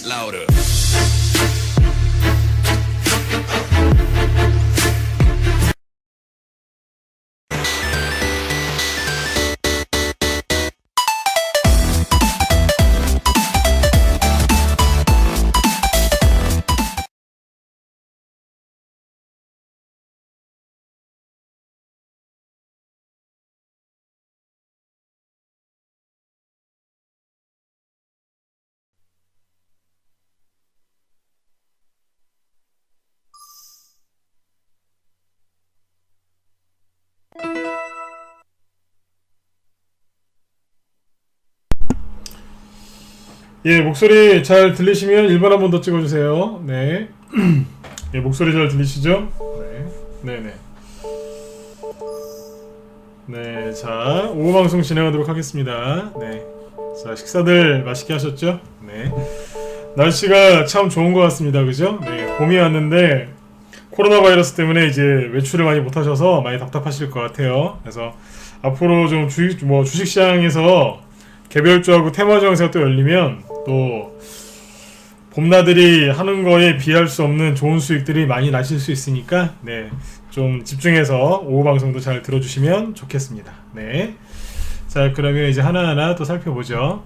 bass louder. 예, 목소리 잘 들리시면 1번 한 번 더 찍어주세요. 네. 예, 목소리 잘 들리시죠? 네. 네네. 네, 자, 오후 방송 진행하도록 하겠습니다. 네. 자, 식사들 맛있게 하셨죠? 네. 날씨가 참 좋은 것 같습니다. 그죠? 네, 봄이 왔는데, 코로나 바이러스 때문에 이제 외출을 많이 못 하셔서 많이 답답하실 것 같아요. 그래서 앞으로 좀 주식시장에서 개별주하고 테마 정세가 또 열리면 또 봄나들이 하는 거에 비할 수 없는 좋은 수익들이 많이 나실 수 있으니까 네, 좀 집중해서 오후 방송도 잘 들어주시면 좋겠습니다. 네, 자 그러면 이제 하나하나 또 살펴보죠.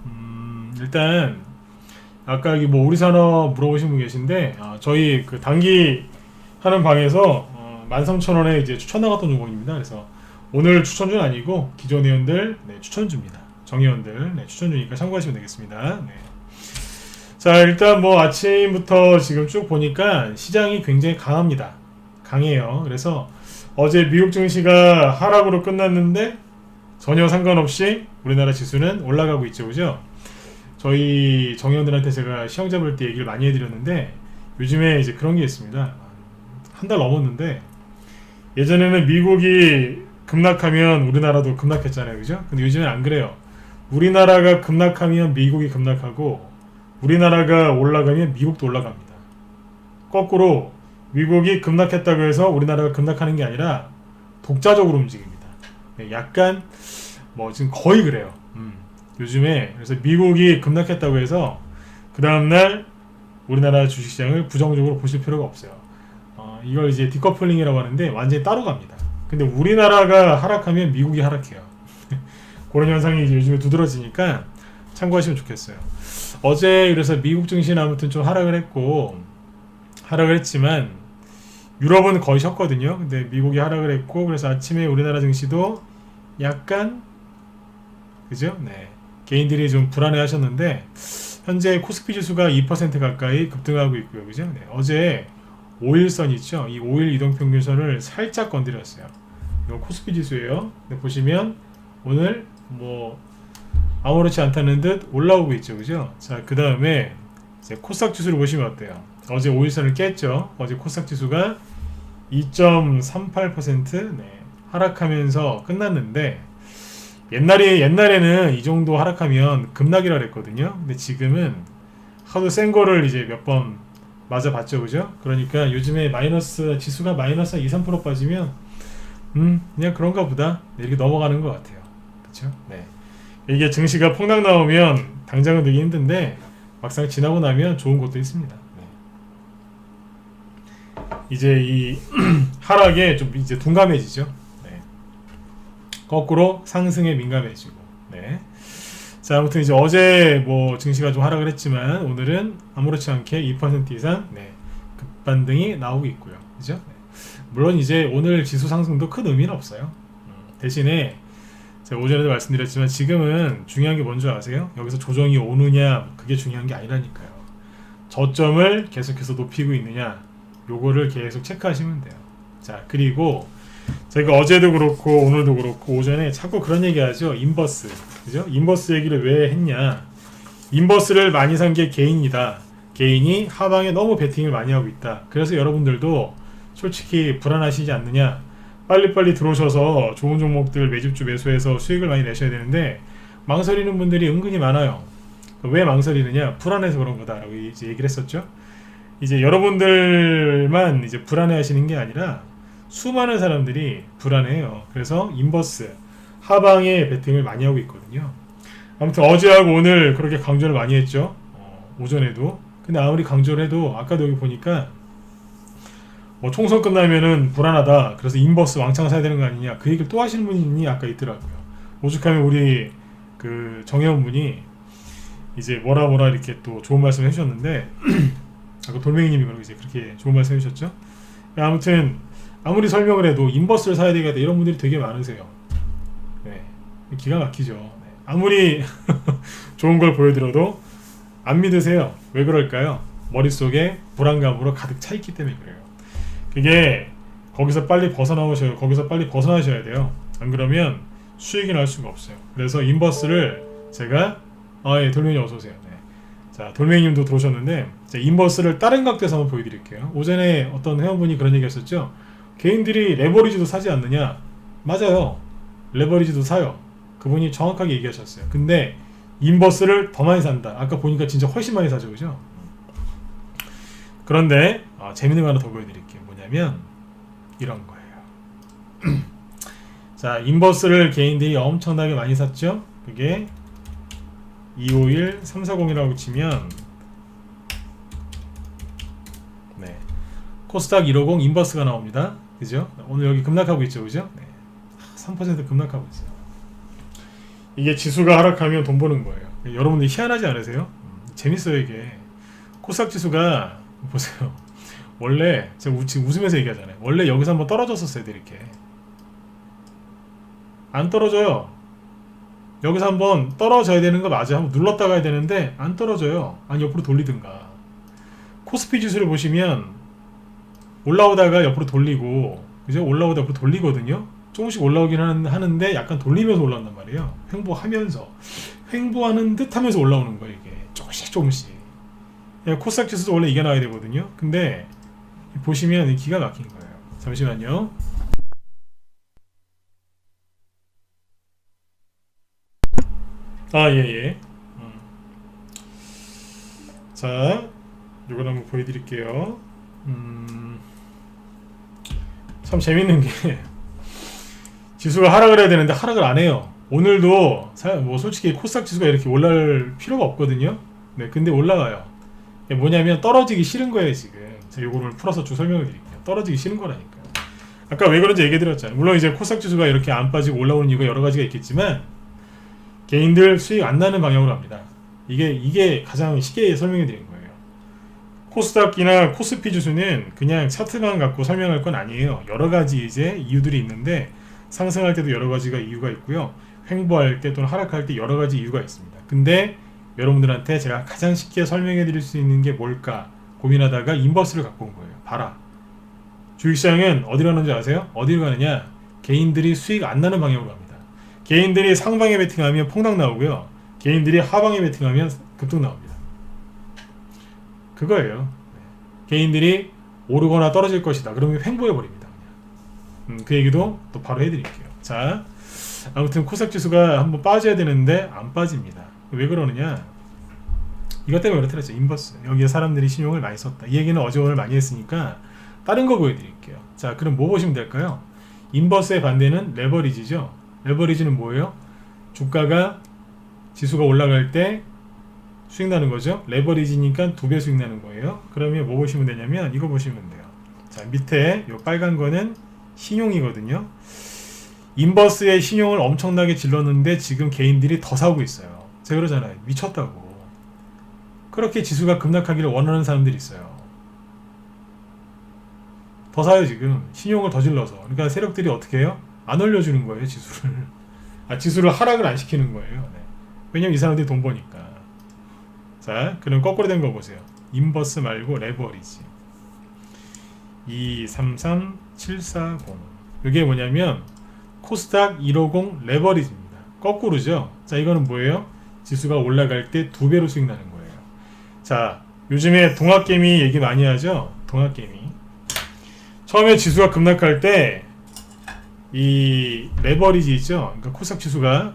일단 아까 여기 뭐 우리산업 물어보신 분 계신데 저희 그 단기 하는 방에서 13,000원에 이제 추천 나갔던 종목입니다. 그래서 오늘 추천주는 아니고 기존 회원들 네, 추천주입니다. 정회원들 네, 추천주니까 참고하시면 되겠습니다. 네. 자 일단 뭐 아침부터 지금 쭉 보니까 시장이 굉장히 강합니다. 강해요. 그래서 어제 미국 증시가 하락으로 끝났는데 전혀 상관없이 우리나라 지수는 올라가고 있죠. 그죠? 저희 정회원들한테 제가 시험 잡을 때 얘기를 많이 해드렸는데 요즘에 이제 그런 게 있습니다. 한 달 넘었는데 예전에는 미국이 급락하면 우리나라도 급락했잖아요. 그죠? 근데 요즘엔 안 그래요. 우리나라가 급락하면 미국이 급락하고 우리나라가 올라가면 미국도 올라갑니다. 거꾸로 미국이 급락했다고 해서 우리나라가 급락하는 게 아니라 독자적으로 움직입니다. 네, 약간 뭐 지금 거의 그래요. 요즘에 그래서 미국이 급락했다고 해서 그 다음날 우리나라 주식시장을 부정적으로 보실 필요가 없어요. 이걸 이제 디커플링이라고 하는데 완전히 따로 갑니다. 근데 우리나라가 하락하면 미국이 하락해요. 그런 현상이 이제 요즘에 두드러지니까 참고하시면 좋겠어요. 어제 그래서 미국 증시는 아무튼 좀 하락을 했지만 유럽은 거의 쉬었거든요. 근데 미국이 하락을 했고 그래서 아침에 우리나라 증시도 약간 그죠? 네. 개인들이 좀 불안해 하셨는데 현재 코스피 지수가 2% 가까이 급등하고 있고요. 그죠? 네. 어제 5일선 있죠? 이 5일 이동평균선을 살짝 건드렸어요. 이건 코스피 지수예요. 네, 보시면 오늘 뭐 아무렇지 않다는 듯 올라오고 있죠. 그죠? 자, 그 다음에 이제 코스닥 지수를 보시면 어때요? 어제 5일선을 깼죠. 어제 코스닥 지수가 2.38% 네, 하락하면서 끝났는데 옛날에는 이 정도 하락하면 급락이라 그랬거든요. 근데 지금은 하도 센 거를 이제 몇 번 맞아봤죠. 그죠? 그러니까 요즘에 지수가 마이너스 2, 3% 빠지면 그냥 그런가 보다 이렇게 넘어가는 것 같아요. 그렇죠? 네. 이게 증시가 폭락 나오면 당장은 되기 힘든데 막상 지나고 나면 좋은 것도 있습니다. 네. 이제 이 하락에 좀 이제 둔감해지죠. 네. 거꾸로 상승에 민감해지고. 네. 자, 아무튼 이제 어제 뭐 증시가 좀 하락을 했지만 오늘은 아무렇지 않게 2% 이상 네, 급반등이 나오고 있고요. 그죠? 네. 물론 이제 오늘 지수 상승도 큰 의미는 없어요. 대신에 제가 오전에도 말씀드렸지만 지금은 중요한 게 뭔지 아세요? 여기서 조정이 오느냐 그게 중요한 게 아니라니까요. 저점을 계속해서 높이고 있느냐 요거를 계속 체크하시면 돼요. 자, 그리고 제가 어제도 그렇고 오늘도 그렇고 오전에 자꾸 그런 얘기 하죠. 인버스. 그죠? 인버스 얘기를 왜 했냐? 인버스를 많이 산 게 개인이다. 개인이 하방에 너무 베팅을 많이 하고 있다. 그래서 여러분들도 솔직히 불안하시지 않느냐? 빨리빨리 들어오셔서 좋은 종목들 매집주 매수해서 수익을 많이 내셔야 되는데 망설이는 분들이 은근히 많아요. 왜 망설이느냐? 불안해서 그런 거다라고 이제 얘기를 했었죠. 이제 여러분들만 이제 불안해 하시는 게 아니라 수많은 사람들이 불안해요. 그래서 인버스 하방에 베팅을 많이 하고 있거든요. 아무튼 어제하고 오늘 그렇게 강조를 많이 했죠. 오전에도 근데 아무리 강조를 해도 아까도 여기 보니까 뭐 총선 끝나면은 불안하다. 그래서 인버스 왕창 사야 되는 거 아니냐. 그 얘기를 또 하시는 분이 아까 있더라고요. 오죽하면 우리 그 정혜원 분이 이제 뭐라 이렇게 또 좋은 말씀 해주셨는데 아까 돌멩이님이 그러고 이제 그렇게 좋은 말씀 해주셨죠. 아무튼 아무리 설명을 해도 인버스를 사야 되겠다 이런 분들이 되게 많으세요. 네, 기가 막히죠. 네. 아무리 좋은 걸 보여드려도 안 믿으세요. 왜 그럴까요? 머릿속에 불안감으로 가득 차 있기 때문에 그래요. 그게 거기서 빨리 벗어나오셔요. 거기서 빨리 벗어나셔야 돼요. 안 그러면 수익이 날 수가 없어요. 그래서 인버스를 제가 예, 돌멩이 어서오세요. 네. 자, 돌멩이님도 들어오셨는데 인버스를 다른 각도에서 한번 보여드릴게요. 오전에 어떤 회원분이 그런 얘기 했었죠. 개인들이 레버리지도 사지 않느냐. 맞아요. 레버리지도 사요. 그분이 정확하게 얘기하셨어요. 근데 인버스를 더 많이 산다. 아까 보니까 진짜 훨씬 많이 사죠. 그죠? 그런데 재밌는 거 하나 더 보여드릴게요. 뭐냐면 이런 거예요. 자, 인버스를 개인들이 엄청나게 많이 샀죠. 그게 251 340이라고 치면 네, 코스닥 150 인버스가 나옵니다. 그죠? 오늘 여기 급락하고 있죠. 그죠? 네. 3% 급락하고 있어요. 이게 지수가 하락하면 돈 버는 거예요. 여러분들 희한하지 않으세요? 재밌어요 이게. 코스닥 지수가 보세요. 원래 제가 지금 웃으면서 얘기하잖아요. 원래 여기서 한번 떨어졌었어야 돼. 이렇게 안 떨어져요. 여기서 한번 떨어져야 되는 거 맞아요. 한번 눌렀다 가야 되는데 안 떨어져요. 아니 옆으로 돌리든가. 코스피 지수를 보시면 올라오다가 옆으로 돌리고 그죠? 올라오다 옆으로 돌리거든요. 조금씩 올라오긴 하는데 약간 돌리면서 올라온단 말이에요. 횡보하면서 횡보하는 듯 하면서 올라오는 거예요. 이게 조금씩 코스닥 지수도 원래 이게 나와야 되거든요. 근데 보시면 기가 막힌 거예요. 잠시만요. 예. 자, 이걸 한번 보여드릴게요. 참 재밌는 게 지수가 하락을 해야 되는데 하락을 안 해요. 오늘도 뭐 솔직히 코스닥 지수가 이렇게 올라갈 필요가 없거든요. 네, 근데 올라가요. 뭐냐면 떨어지기 싫은 거예요 지금. 제가 요거를 풀어서 쭉 설명을 드릴게요. 떨어지기 싫은 거라니까요. 아까 왜 그런지 얘기 드렸잖아요. 물론 이제 코스닥 지수가 이렇게 안 빠지고 올라오는 이유가 여러 가지가 있겠지만 개인들 수익 안 나는 방향으로 합니다. 이게 가장 쉽게 설명해 드린 거예요. 코스닥이나 코스피 지수는 그냥 차트만 갖고 설명할 건 아니에요. 여러 가지 이제 이유들이 있는데 상승할 때도 여러 가지가 이유가 있고요. 횡보할 때 또는 하락할 때 여러 가지 이유가 있습니다. 근데 여러분들한테 제가 가장 쉽게 설명해 드릴 수 있는 게 뭘까 고민하다가 인버스를 갖고 온 거예요. 봐라. 주식시장은 어디로 가는지 아세요? 어디로 가느냐? 개인들이 수익 안 나는 방향으로 갑니다. 개인들이 상방에 베팅하면 폭락 나오고요. 개인들이 하방에 베팅하면 급등 나옵니다. 그거예요. 개인들이 오르거나 떨어질 것이다. 그러면 횡보해버립니다. 그 얘기도 또 바로 해드릴게요. 자, 아무튼 코스닥 지수가 한번 빠져야 되는데 안 빠집니다. 왜 그러느냐? 이것 때문에 그렇더라죠. 인버스. 여기에 사람들이 신용을 많이 썼다. 이 얘기는 어제 오늘 많이 했으니까 다른 거 보여드릴게요. 자, 그럼 뭐 보시면 될까요? 인버스의 반대는 레버리지죠. 레버리지는 뭐예요? 주가가 지수가 올라갈 때 수익 나는 거죠. 레버리지니까 2배 수익 나는 거예요. 그러면 뭐 보시면 되냐면 이거 보시면 돼요. 자, 밑에 요 빨간 거는 신용이거든요. 인버스의 신용을 엄청나게 질렀는데 지금 개인들이 더 사고 있어요. 제가 그러잖아요. 미쳤다고. 그렇게 지수가 급락하기를 원하는 사람들이 있어요. 더 사요 지금. 신용을 더 질러서. 그러니까 세력들이 어떻게 해요? 안 올려주는 거예요 지수를. 지수를 하락을 안 시키는 거예요. 네. 왜냐면 이 사람들이 돈 버니까. 자, 그럼 거꾸로 된 거 보세요. 인버스 말고 레버리지. 233740. 이게 뭐냐면 코스닥 150 레버리지입니다. 거꾸로죠. 자, 이거는 뭐예요? 지수가 올라갈 때 2배로 수익 나는 거예요. 자, 요즘에 동학개미 얘기 많이 하죠. 동학개미. 처음에 지수가 급락할 때 이 레버리지 있죠. 그러니까 코스닥 지수가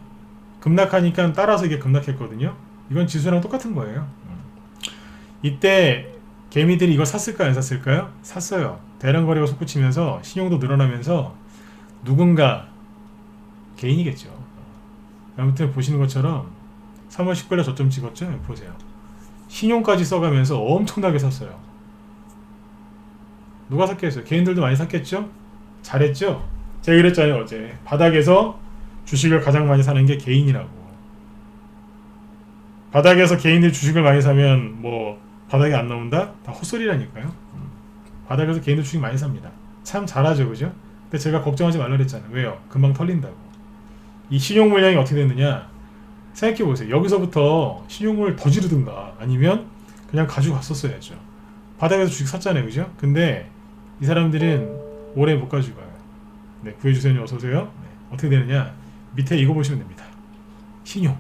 급락하니까 따라서 이게 급락했거든요. 이건 지수랑 똑같은 거예요. 이때 개미들이 이걸 샀을까요? 안 샀을까요? 샀어요. 대량 거래가 솟구치면서 신용도 늘어나면서 누군가 개인이겠죠. 아무튼 보시는 것처럼 3월 19일에 저점 찍었죠? 보세요. 신용까지 써가면서 엄청나게 샀어요. 누가 샀겠어요? 개인들도 많이 샀겠죠? 잘했죠? 제가 그랬잖아요 어제. 바닥에서 주식을 가장 많이 사는 게 개인이라고. 바닥에서 개인들이 주식을 많이 사면 뭐 바닥에 안 나온다? 다 헛소리라니까요. 바닥에서 개인들 주식 많이 삽니다. 참 잘하죠, 그죠? 근데 제가 걱정하지 말라 그랬잖아요. 왜요? 금방 털린다고. 이 신용 물량이 어떻게 됐느냐? 생각해 보세요. 여기서부터 신용을 더 지르든가 아니면 그냥 가지고 갔었어야죠. 바닥에서 주식 샀잖아요, 그죠? 근데 이 사람들은 오래 못 가지고 가요. 네, 구해주세요. 어서오세요. 네, 어떻게 되느냐? 밑에 이거 보시면 됩니다. 신용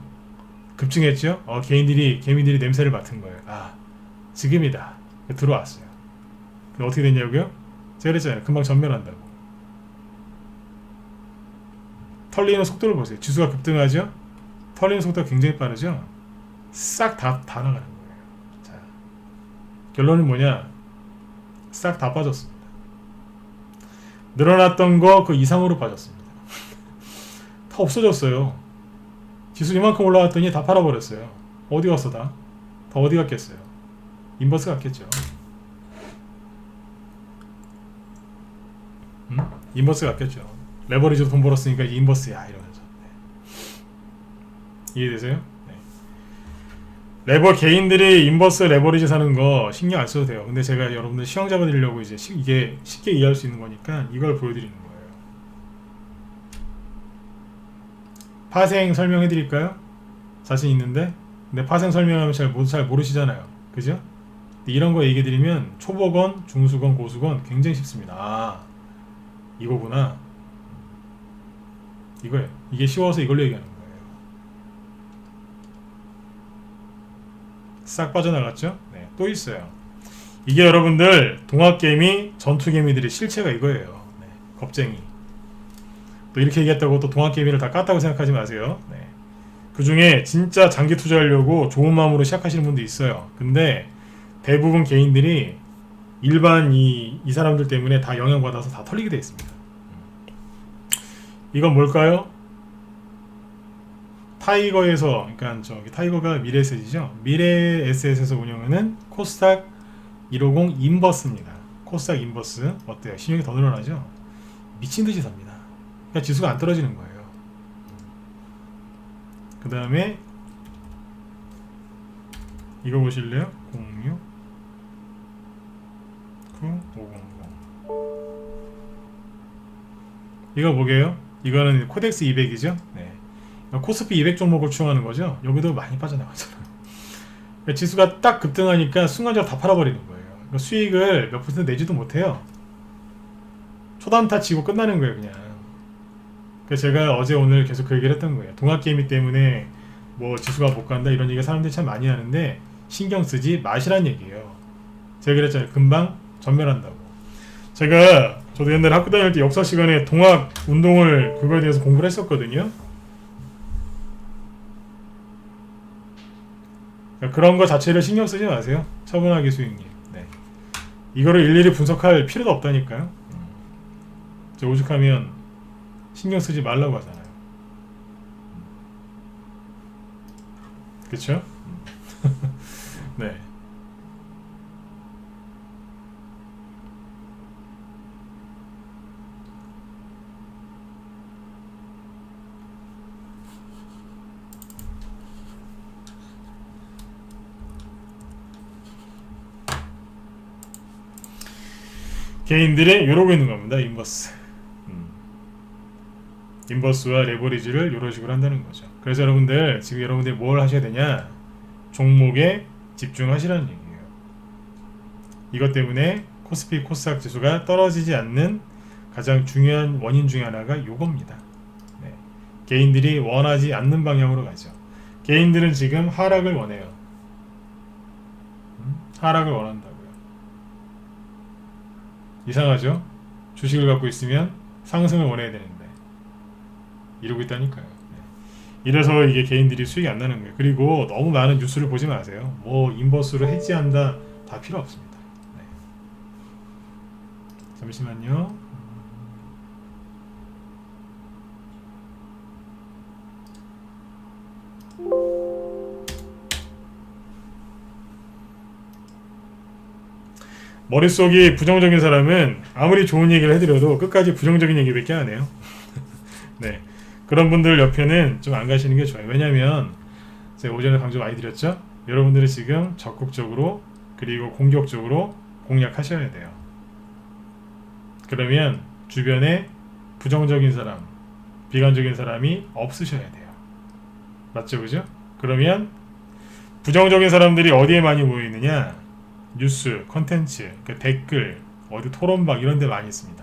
급증했죠? 개미들이 냄새를 맡은 거예요. 아, 지금이다. 들어왔어요. 근데 어떻게 됐냐고요? 제가 그랬잖아요. 금방 전멸한다고. 털리는 속도를 보세요. 지수가 급등하죠? 털리는 속도가 굉장히 빠르죠? 싹 다 나가는 거예요. 자, 결론은 뭐냐? 싹 다 빠졌습니다. 늘어났던 거 그 이상으로 빠졌습니다. 다 없어졌어요. 지수 이만큼 올라갔더니 다 팔아버렸어요. 어디 갔어 다? 다 어디 갔겠어요? 인버스 갔겠죠. 인버스 갔겠죠. 레버리지로 돈 벌었으니까 인버스야 이러면서. 네. 이해되세요? 네. 개인들이 인버스 레버리지 사는 거 신경 안 써도 돼요. 근데 제가 여러분들 시황 잡아드리려고 이제 이게 쉽게 이해할 수 있는 거니까 이걸 보여드리는 거예요. 파생 설명해 드릴까요? 자신 있는데? 근데 파생 설명하면 잘 모르시잖아요. 그죠? 이런 거 얘기해 드리면 초보건, 중수건, 고수건 굉장히 쉽습니다. 아, 이거구나. 이거예요. 이게 쉬워서 이걸로 얘기하는 거예요. 싹 빠져나갔죠? 네, 또 있어요. 이게 여러분들 동학개미, 전투개미들의 실체가 이거예요. 네, 겁쟁이. 또 이렇게 얘기했다고 또 동학개미를 다 깠다고 생각하지 마세요. 네. 그 중에 진짜 장기 투자하려고 좋은 마음으로 시작하시는 분도 있어요. 근데 대부분 개인들이 일반 이 사람들 때문에 다 영향받아서 다 털리게 되어 있습니다. 이건 뭘까요? 타이거에서, 그러니까 저기 타이거가 미래에셋이죠. 미래에셋에서 운영하는 코스닥 150 인버스입니다. 코스닥 인버스 어때요? 신용이 더 늘어나죠? 미친듯이 삽니다. 그러니까 지수가 안 떨어지는 거예요. 그 다음에 이거 보실래요? 06 9500 이거 뭐게요? 이거는 코덱스 200이죠? 네. 코스피 200 종목을 추종하는 거죠? 여기도 많이 빠져나가잖아요. 그러니까 지수가 딱 급등하니까 순간적으로 다 팔아버리는 거예요. 그러니까 수익을 몇 퍼센트 내지도 못해요. 초단타 치고 끝나는 거예요, 그냥. 그래서 제가 어제 오늘 계속 그 얘기를 했던 거예요. 동학개미 때문에 뭐 지수가 못 간다 이런 얘기 사람들이 참 많이 하는데 신경 쓰지 마시란 얘기예요. 제가 그랬잖아요. 금방 전멸한다고. 저도 옛날에 학교 다닐 때 역사 시간에 동학 운동을 그거에 대해서 공부를 했었거든요. 그러니까 그런 거 자체를 신경 쓰지 마세요. 차분하게 수익님. 네. 이거를 일일이 분석할 필요도 없다니까요. 오죽하면 신경 쓰지 말라고 하잖아요. 그쵸? 네. 개인들이 이러고 있는 겁니다. 인버스. 인버스와 레버리지를 이런 식으로 한다는 거죠. 그래서 여러분들 지금 여러분들이 뭘 하셔야 되냐? 종목에 집중하시라는 얘기예요. 이것 때문에 코스피 코스닥 지수가 떨어지지 않는 가장 중요한 원인 중에 하나가 이겁니다. 네. 개인들이 원하지 않는 방향으로 가죠. 개인들은 지금 하락을 원해요. 하락을 원한다고요. 이상하죠? 주식을 갖고 있으면 상승을 원해야 되는데 이러고 있다니까요. 네. 이래서 이게 개인들이 수익이 안 나는 거예요. 그리고 너무 많은 뉴스를 보지 마세요. 뭐 인버스로 해지한다 다 필요 없습니다. 네. 잠시만요. 머릿속이 부정적인 사람은 아무리 좋은 얘기를 해드려도 끝까지 부정적인 얘기밖에 안 해요. 네, 그런 분들 옆에는 좀 안 가시는 게 좋아요. 왜냐면 제가 오전에 강조 많이 드렸죠. 여러분들이 지금 적극적으로 그리고 공격적으로 공략하셔야 돼요. 그러면 주변에 부정적인 사람, 비관적인 사람이 없으셔야 돼요. 맞죠, 그죠? 그러면 부정적인 사람들이 어디에 많이 모여 있느냐? 뉴스, 컨텐츠, 그러니까 댓글, 어디 토론방 이런 데 많이 있습니다.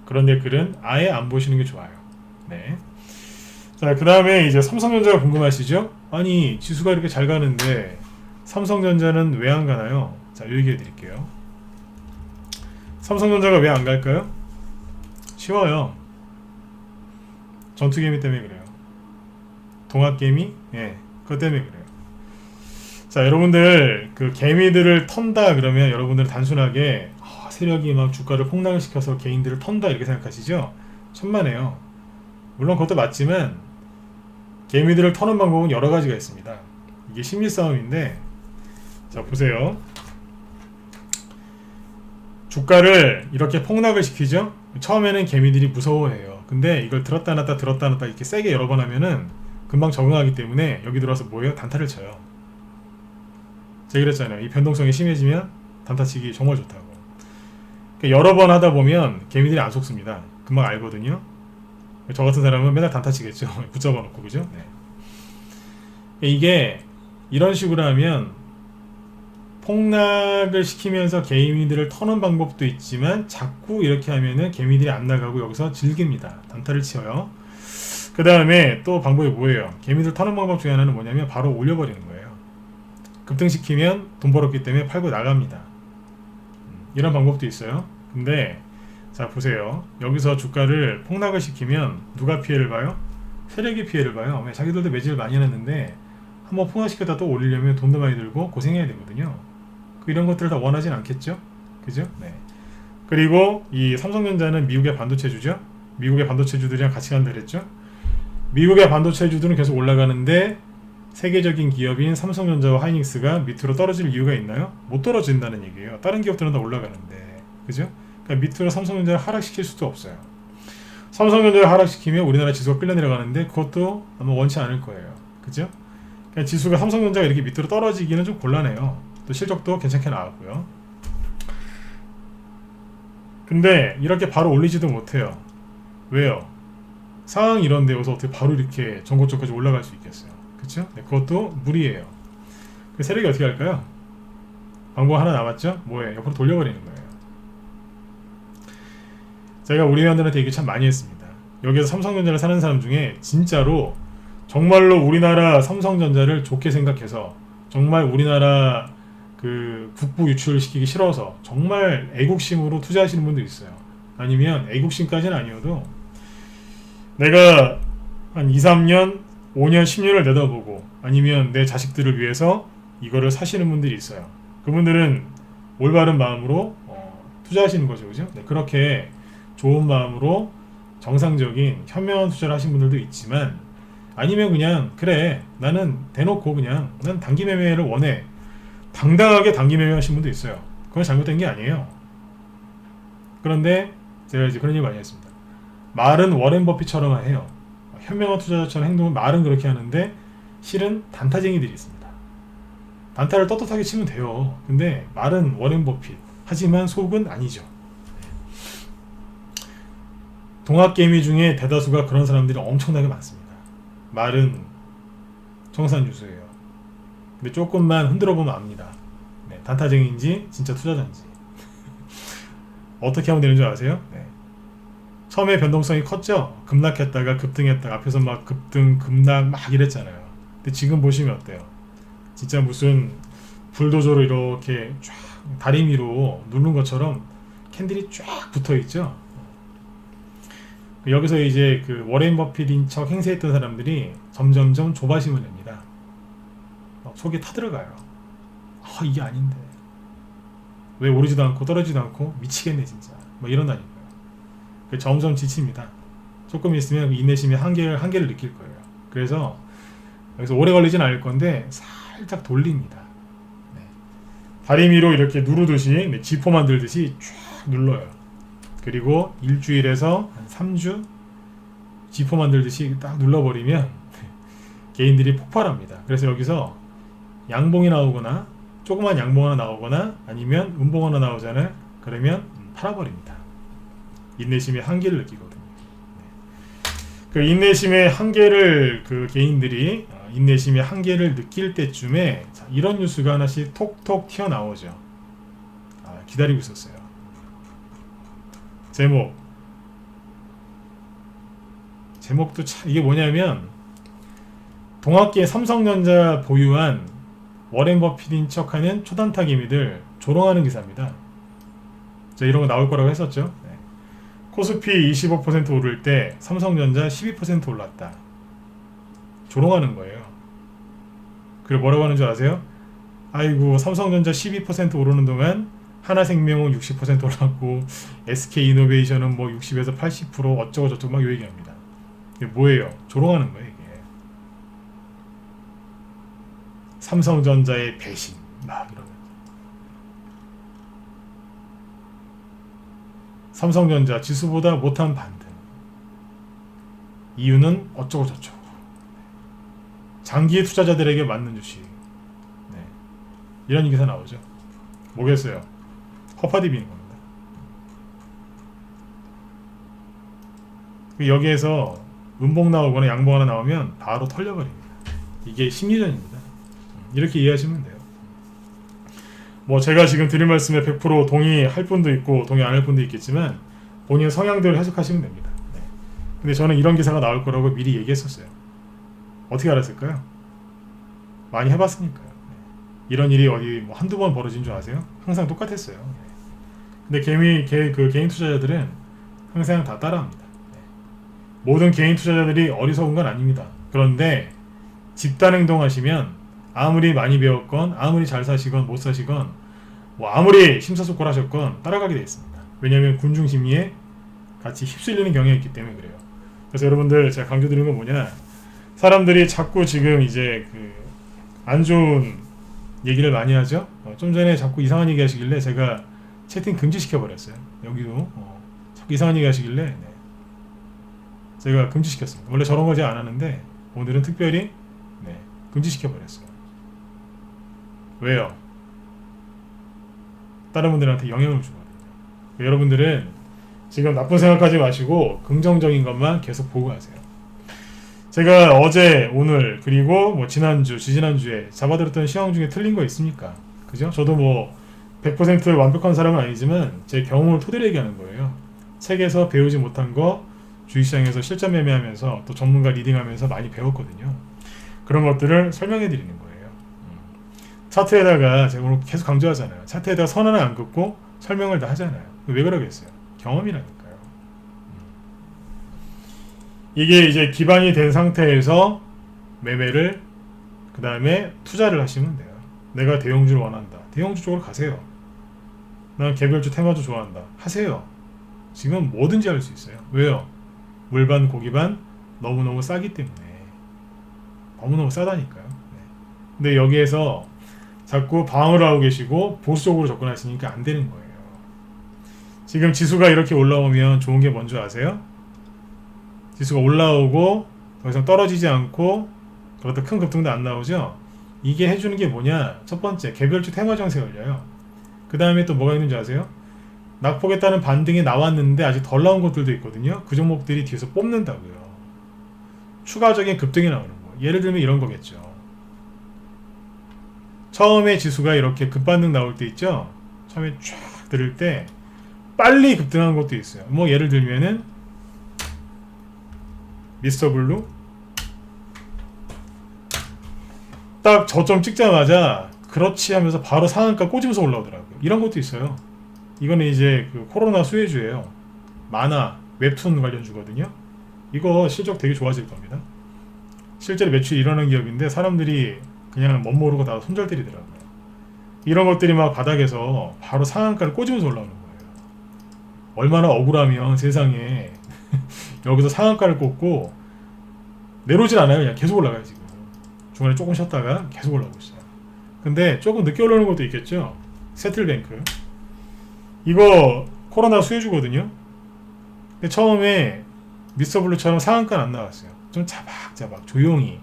그런 댓글은 아예 안 보시는 게 좋아요. 네. 자, 그 다음에 이제 삼성전자가 궁금하시죠? 아니, 지수가 이렇게 잘 가는데 삼성전자는 왜 안 가나요? 자, 얘기해 드릴게요. 삼성전자가 왜 안 갈까요? 쉬워요. 전투개미 때문에 그래요. 동학개미? 예, 그것 때문에 그래요. 자, 여러분들 그 개미들을 턴다 그러면 여러분들 단순하게 세력이 막 주가를 폭락을 시켜서 개인들을 턴다 이렇게 생각하시죠? 천만에요. 물론 그것도 맞지만 개미들을 터는 방법은 여러 가지가 있습니다. 이게 심리 싸움인데, 자 보세요. 주가를 이렇게 폭락을 시키죠? 처음에는 개미들이 무서워해요. 근데 이걸 들었다 놨다 들었다 놨다 이렇게 세게 여러 번 하면은 금방 적응하기 때문에 여기 들어와서 뭐예요? 단타를 쳐요. 제가 그랬잖아요. 이 변동성이 심해지면 단타치기 정말 좋다고. 그러니까 여러 번 하다 보면 개미들이 안 속습니다. 금방 알거든요. 저 같은 사람은 맨날 단타치겠죠. 붙잡아 놓고, 그죠? 네. 이게 이런 식으로 하면 폭락을 시키면서 개미들을 터는 방법도 있지만 자꾸 이렇게 하면은 개미들이 안 나가고 여기서 즐깁니다. 단타를 치어요. 그 다음에 또 방법이 뭐예요? 개미들 터는 방법 중에 하나는 뭐냐면 바로 올려버리는 거예요. 급등시키면 돈 벌었기 때문에 팔고 나갑니다. 이런 방법도 있어요. 근데 자 보세요. 여기서 주가를 폭락을 시키면 누가 피해를 봐요? 세력이 피해를 봐요. 자기들도 매집을 많이 해놨는데 한번 폭락시켰다 또 올리려면 돈도 많이 들고 고생해야 되거든요. 이런 것들을 다 원하진 않겠죠? 그죠? 네. 그리고 이 삼성전자는 미국의 반도체주죠? 미국의 반도체주들이랑 같이 간다 그랬죠? 미국의 반도체주들은 계속 올라가는데 세계적인 기업인 삼성전자와 하이닉스가 밑으로 떨어질 이유가 있나요? 못 떨어진다는 얘기예요. 다른 기업들은 다 올라가는데. 그죠? 그러니까 밑으로 삼성전자를 하락시킬 수도 없어요. 삼성전자를 하락시키면 우리나라 지수가 끌려 내려가는데 그것도 아마 원치 않을 거예요. 그죠? 그러니까 지수가 삼성전자가 이렇게 밑으로 떨어지기는 좀 곤란해요. 또 실적도 괜찮게 나왔고요. 근데 이렇게 바로 올리지도 못해요. 왜요? 상황이 이런데 여기서 어떻게 바로 이렇게 전고점까지 올라갈 수 있겠어요? 그쵸? 네, 그것도 무리예요. 그 세력이 어떻게 할까요? 방법 하나 남았죠? 뭐예요? 옆으로 돌려버리는 거예요. 제가 우리 회원들한테 얘기 참 많이 했습니다. 여기서 삼성전자를 사는 사람 중에 진짜로 정말로 우리나라 삼성전자를 좋게 생각해서 정말 우리나라 그 국부 유출을 시키기 싫어서 정말 애국심으로 투자하시는 분도 있어요. 아니면 애국심까지는 아니어도 내가 한 2, 3년, 5년, 10년을 내다보고 아니면 내 자식들을 위해서 이거를 사시는 분들이 있어요. 그분들은 올바른 마음으로 투자하시는 거죠. 그죠? 네, 그렇게 좋은 마음으로 정상적인 현명한 투자를 하신 분들도 있지만 아니면 그냥 그래 나는 대놓고 그냥 난 단기 매매를 원해 당당하게 단기 매매 하신 분도 있어요. 그건 잘못된 게 아니에요. 그런데 제가 이제 그런 얘기 많이 했습니다. 말은 워렌 버핏처럼 해요. 현명한 투자자처럼 행동은 말은 그렇게 하는데 실은 단타쟁이들이 있습니다. 단타를 떳떳하게 치면 돼요. 근데 말은 워렌 버핏 하지만 속은 아니죠. 동학개미 중에 대다수가 그런 사람들이 엄청나게 많습니다. 말은 청산유수예요. 근데 조금만 흔들어 보면 압니다. 네, 단타쟁이인지 진짜 투자자인지. 어떻게 하면 되는 줄 아세요? 네. 처음에 변동성이 컸죠? 급락했다가 급등했다가 앞에서 막 급등 급락 막 이랬잖아요. 근데 지금 보시면 어때요? 진짜 무슨 불도저로 이렇게 쫙 다리미로 누른 것처럼 캔들이 쫙 붙어 있죠? 여기서 이제 그 워렌 버핏인 척 행세했던 사람들이 점점점 조바심을 냅니다. 속에 타들어가요. 이게 아닌데 왜 오르지도 않고 떨어지지도 않고 미치겠네 진짜 뭐 이런다니까요. 점점 지칩니다. 조금 있으면 인내심의 한계를 느낄 거예요. 그래서 여기서 오래 걸리진 않을 건데 살짝 돌립니다. 네. 다리미로 이렇게 누르듯이 네, 지포 만들듯이 쫙 눌러요. 그리고 일주일에서 한 3주 지포 만들듯이 딱 눌러버리면 개인들이 폭발합니다. 그래서 여기서 양봉이 나오거나 조그만 양봉 하나 나오거나 아니면 음봉 하나 나오잖아요. 그러면 팔아버립니다. 인내심의 한계를 느끼거든요. 그 인내심의 한계를 그 개인들이 인내심의 한계를 느낄 때쯤에 이런 뉴스가 하나씩 톡톡 튀어나오죠. 기다리고 있었어요. 제목도 참 이게 뭐냐면 동학계 삼성전자 보유한 워렌 버핏인 척하는 초단타 기미들 조롱하는 기사입니다. 이런 거 나올 거라고 했었죠. 네. 코스피 25% 오를 때 삼성전자 12% 올랐다. 조롱하는 거예요. 그리고 뭐라고 하는 줄 아세요? 아이고 삼성전자 12% 오르는 동안 하나생명은 60% 올랐고 SK이노베이션은 뭐 60에서 80% 어쩌고 저쩌고 막 요 얘기합니다. 이게 뭐예요? 조롱하는 거예요 이게. 삼성전자의 배신 막 이러면 삼성전자 지수보다 못한 반등 이유는 어쩌고 저쩌고 장기 투자자들에게 맞는 주식 네. 이런 기사 나오죠. 뭐겠어요? 허파디 비는 겁니다. 여기에서 음봉 나오거나 양봉 하나 나오면 바로 털려버립니다. 이게 심리전입니다. 이렇게 이해하시면 돼요. 뭐 제가 지금 드릴 말씀에 100% 동의할 분도 있고 동의 안 할 분도 있겠지만 본인 성향대로 해석하시면 됩니다. 네. 근데 저는 이런 기사가 나올 거라고 미리 얘기했었어요. 어떻게 알았을까요? 많이 해봤으니까요. 네. 이런 일이 어디 뭐 한두 번 벌어진 줄 아세요? 항상 똑같았어요. 네. 근데 개인 투자자들은 항상 다 따라합니다. 네. 모든 개인 투자자들이 어리석은 건 아닙니다. 그런데 집단 행동하시면 아무리 많이 배웠건 아무리 잘 사시건 못 사시건 뭐 아무리 심사숙고하셨건 따라가게 되어 있습니다. 왜냐하면 군중 심리에 같이 휩쓸리는 경향이 있기 때문에 그래요. 그래서 여러분들 제가 강조드리는 건 뭐냐, 사람들이 자꾸 지금 이제 그 안 좋은 얘기를 많이 하죠. 좀 전에 자꾸 이상한 얘기 하시길래 제가 채팅 금지시켜 버렸어요. 여기도 자꾸 이상한 얘기 하시길래 네. 제가 금지시켰습니다. 원래 저런 거 잘 안 하는데 오늘은 특별히 네, 금지시켜 버렸어요. 왜요? 다른 분들한테 영향을 주거든요. 여러분들은 지금 나쁜 생각하지 마시고 긍정적인 것만 계속 보고 하세요. 제가 어제, 오늘, 그리고 뭐 지난주, 지지난주에 잡아들었던 시황 중에 틀린 거 있습니까? 그죠? 저도 뭐 100% 완벽한 사람은 아니지만 제 경험을 토대로 얘기하는 거예요. 책에서 배우지 못한 거 주식시장에서 실전 매매하면서 또 전문가 리딩하면서 많이 배웠거든요. 그런 것들을 설명해 드리는 거예요. 차트에다가 제가 오늘 계속 강조하잖아요. 차트에다가 선 하나 안 긋고 설명을 다 하잖아요. 왜 그러겠어요? 경험이라니까요. 이게 이제 기반이 된 상태에서 매매를 그 다음에 투자를 하시면 돼요. 내가 대형주를 원한다. 대형주 쪽으로 가세요. 난 개별주 테마주 좋아한다. 하세요. 지금 뭐든지 할 수 있어요. 왜요? 물반 고기반 너무너무 싸기 때문에. 너무너무 싸다니까요. 네. 근데 여기에서 자꾸 방어를 하고 계시고 보수적으로 접근하시니까 안 되는 거예요. 지금 지수가 이렇게 올라오면 좋은 게 뭔지 아세요? 지수가 올라오고 더 이상 떨어지지 않고 그렇다 큰 급등도 안 나오죠? 이게 해주는 게 뭐냐? 첫 번째, 개별주 테마 정세 열려요. 그 다음에 또 뭐가 있는지 아세요? 낙폭에 따른 반등이 나왔는데 아직 덜 나온 것들도 있거든요. 그 종목들이 뒤에서 뽑는다고요. 추가적인 급등이 나오는 거. 예를 들면 이런 거겠죠. 처음에 지수가 이렇게 급반등 나올 때 있죠? 처음에 쫙 들을 때 빨리 급등한 것도 있어요. 뭐 예를 들면은 미스터 블루 딱 저점 찍자마자 그렇지 하면서 바로 상한가 꽂으면서 올라오더라고요. 이런 것도 있어요. 이거는 이제 그 코로나 수혜주예요. 만화, 웹툰 관련주거든요. 이거 실적 되게 좋아질 겁니다. 실제로 매출이 일어나는 기업인데 사람들이 그냥 멋모르고 다 손절들이더라고요. 이런 것들이 막 바닥에서 바로 상한가를 꽂으면서 올라오는 거예요. 얼마나 억울하면 세상에 여기서 상한가를 꽂고 내려오질 않아요. 그냥 계속 올라가요. 지금 중간에 조금 쉬었다가 계속 올라오고 있어요. 근데 조금 늦게 올라오는 것도 있겠죠. 세틀뱅크. 이거 코로나 수혜주거든요. 근데 처음에 미스터블루처럼 상한가는 안 나왔어요. 좀 자박자박 조용히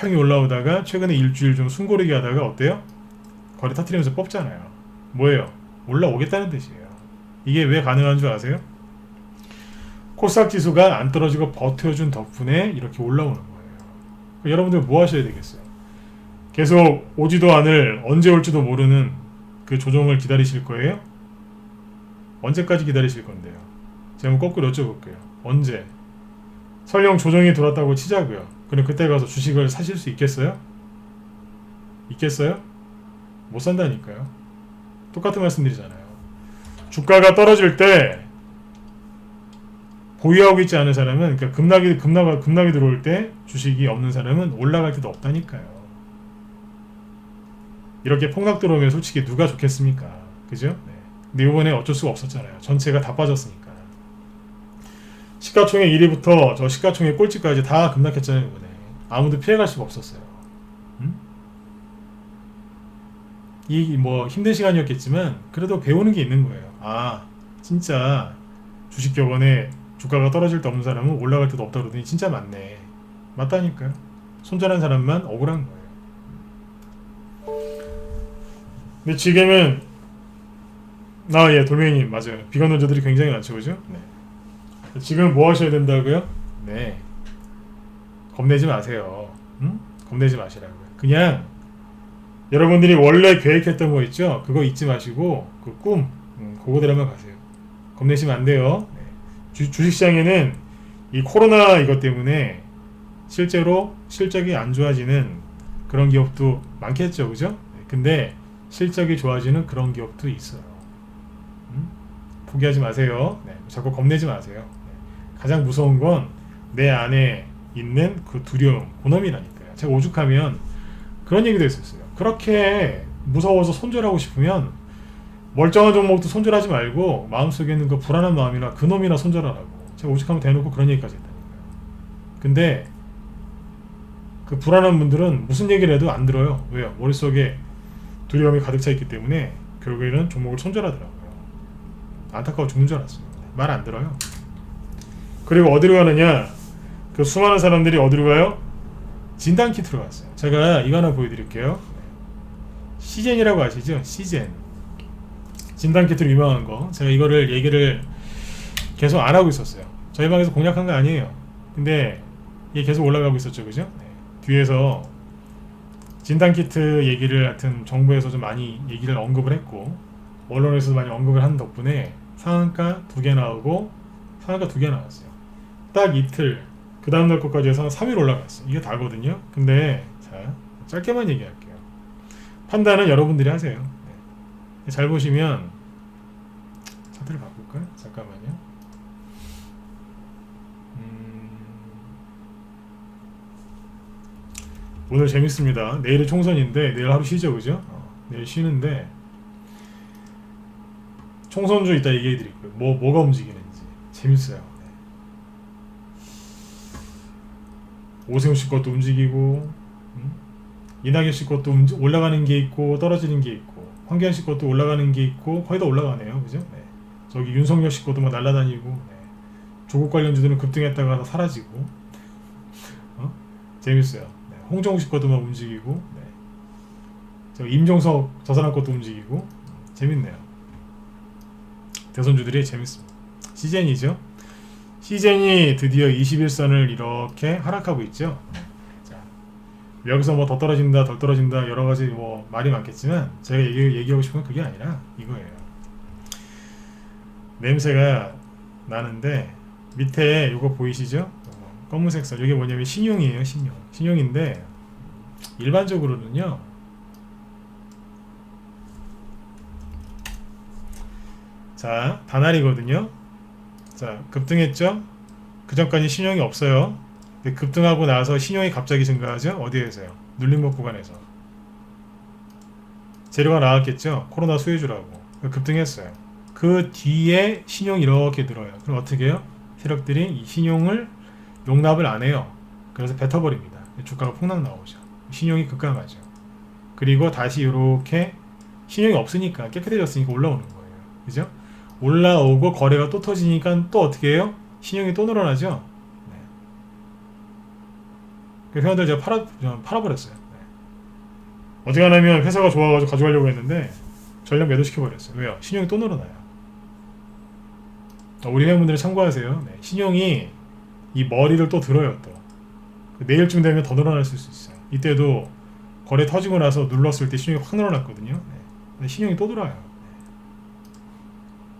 올라오다가 최근에 일주일 좀 숨고르기 하다가 어때요? 거리 터트리면서 뽑잖아요. 뭐예요? 올라오겠다는 뜻이에요. 이게 왜 가능한 줄 아세요? 코스닥 지수가 안 떨어지고 버텨준 덕분에 이렇게 올라오는 거예요. 여러분들 뭐 하셔야 되겠어요? 계속 오지도 않을, 언제 올지도 모르는 그 조정을 기다리실 거예요? 언제까지 기다리실 건데요? 제가 한번 거꾸로 여쭤볼게요. 언제? 설령 조정이 들어왔다고 치자고요. 그럼 그때 가서 주식을 사실 수 있겠어요? 있겠어요? 못 산다니까요. 똑같은 말씀드리잖아요. 주가가 떨어질 때 보유하고 있지 않은 사람은, 그러니까 급락이 들어올 때 주식이 없는 사람은 올라갈 때도 없다니까요. 이렇게 폭락 들어오면 솔직히 누가 좋겠습니까? 그죠? 네. 근데 이번에 어쩔 수가 없었잖아요. 전체가 다 빠졌으니까. 시가총액 1위부터 저 시가총액 꼴찌까지 다 급락했잖아요. 이번에 아무도 피해갈 수가 없었어요. 이 뭐 힘든 시간이었겠지만 그래도 배우는 게 있는 거예요. 아, 진짜 주식 격언에 주가가 떨어질 때 없는 사람은 올라갈 때도 없다 그러더니 진짜 맞네. 맞다니까요. 손절한 사람만 억울한 거예요. 근데 지금은 예, 돌멩이님 맞아요. 비관론자들이 굉장히 많죠, 그죠? 네. 지금 뭐 하셔야 된다고요? 네, 겁내지 마세요. 겁내지 마시라고요. 그냥 여러분들이 원래 계획했던 거 있죠? 그거 잊지 마시고 그 꿈, 그거대로만 가세요. 겁내시면 안 돼요. 네. 주식시장에는 이 코로나 이것 때문에 실제로 실적이 안 좋아지는 그런 기업도 많겠죠, 그죠? 네. 근데 실적이 좋아지는 그런 기업도 있어요. 포기하지 마세요. 네. 자꾸 겁내지 마세요. 네. 가장 무서운 건 내 안에 있는 그 두려움, 고놈이라니까요. 제가 오죽하면 그런 얘기도 했었어요. 그렇게 무서워서 손절하고 싶으면 멀쩡한 종목도 손절하지 말고 마음속에 있는 그 불안한 마음이나 그 놈이나 손절하라고. 제가 오죽하면 대놓고 그런 얘기까지 했다니까요. 근데 그 불안한 분들은 무슨 얘기를 해도 안 들어요. 왜요? 머릿속에 두려움이 가득 차 있기 때문에 결국에는 종목을 손절하더라고요. 안타까워 죽는 줄 알았어요. 말 안 들어요. 그리고 어디로 가느냐? 그 수많은 사람들이 어디로 가요? 진단키트로 갔어요. 제가 이거 하나 보여드릴게요. 시젠이라고 아시죠? 시젠. 진단키트로 유명한 거. 제가 이거를 얘기를 계속 안 하고 있었어요. 저희 방에서 공략한 거 아니에요. 근데 이게 계속 올라가고 있었죠, 그죠? 네. 뒤에서 진단키트 얘기를 하여튼 정부에서 좀 많이 얘기를 언급을 했고 언론에서도 많이 언급을 한 덕분에 상한가 2개 나오고 상한가 2개 나왔어요. 딱 이틀 그 다음날 것까지 해서 3일 올라갔어요. 이게 다거든요. 근데 자, 짧게만 얘기할게요. 판단은 여러분들이 하세요. 네. 잘 보시면 차트를 바꿀까요? 잠깐만요. 오늘 재밌습니다. 내일은 총선인데 내일 하루 쉬죠, 그죠? 내일 쉬는데 총선주 이따 얘기해 드릴게요. 뭐가 움직이는지 재밌어요. 오세훈 씨 것도 움직이고, 이낙연 씨 것도 올라가는 게 있고 떨어지는 게 있고, 황교안 씨 것도 올라가는 게 있고 거의 다 올라가네요, 그죠? 네. 저기 윤석열 씨 것도 막 날아다니고, 네. 조국 관련주들은 급등했다가 사라지고, 재밌어요. 네. 홍정욱 씨 것도 막 움직이고, 네. 저 임종석 저 사람 것도 움직이고, 재밌네요. 대선주들이 재밌습니다. 시젠이죠. 시젠이 드디어 21선을 이렇게 하락하고 있죠. 자, 여기서 뭐 더 떨어진다 덜 떨어진다 여러가지 뭐 말이 많겠지만 제가 얘기하고 싶은 건 그게 아니라 이거예요. 냄새가 나는데 밑에 이거 보이시죠? 검은색 선 이게 뭐냐면 신용이에요. 신용인데 일반적으로는요 자 단알이거든요. 자 급등했죠? 그 전까지 신용이 없어요. 근데 급등하고 나서 신용이 갑자기 증가하죠? 어디에서요? 눌림목 구간에서 재료가 나왔겠죠? 코로나 수혜주라고 급등했어요. 그 뒤에 신용이 이렇게 늘어요. 그럼 어떻게 해요? 세력들이 이 신용을 용납을 안 해요. 그래서 뱉어버립니다. 주가가 폭락 나오죠. 신용이 급감하죠. 그리고 다시 이렇게 신용이 없으니까 깨끗해졌으니까 올라오는 거예요. 그죠? 올라오고 거래가 또 터지니까 또 어떻게 해요? 신용이 또 늘어나죠? 네. 그 회원들 제가 팔아버렸어요. 네. 어지간하면 회사가 좋아가지고 가져가려고 했는데 전략 매도시켜버렸어요. 왜요? 신용이 또 늘어나요. 우리 회원분들이 참고하세요. 네. 신용이 이 머리를 또 들어요. 또 내일쯤 되면 더 늘어날 수 있어요. 이때도 거래 터지고 나서 눌렀을 때 신용이 확 늘어났거든요. 네. 근데 신용이 또 들어요. 네.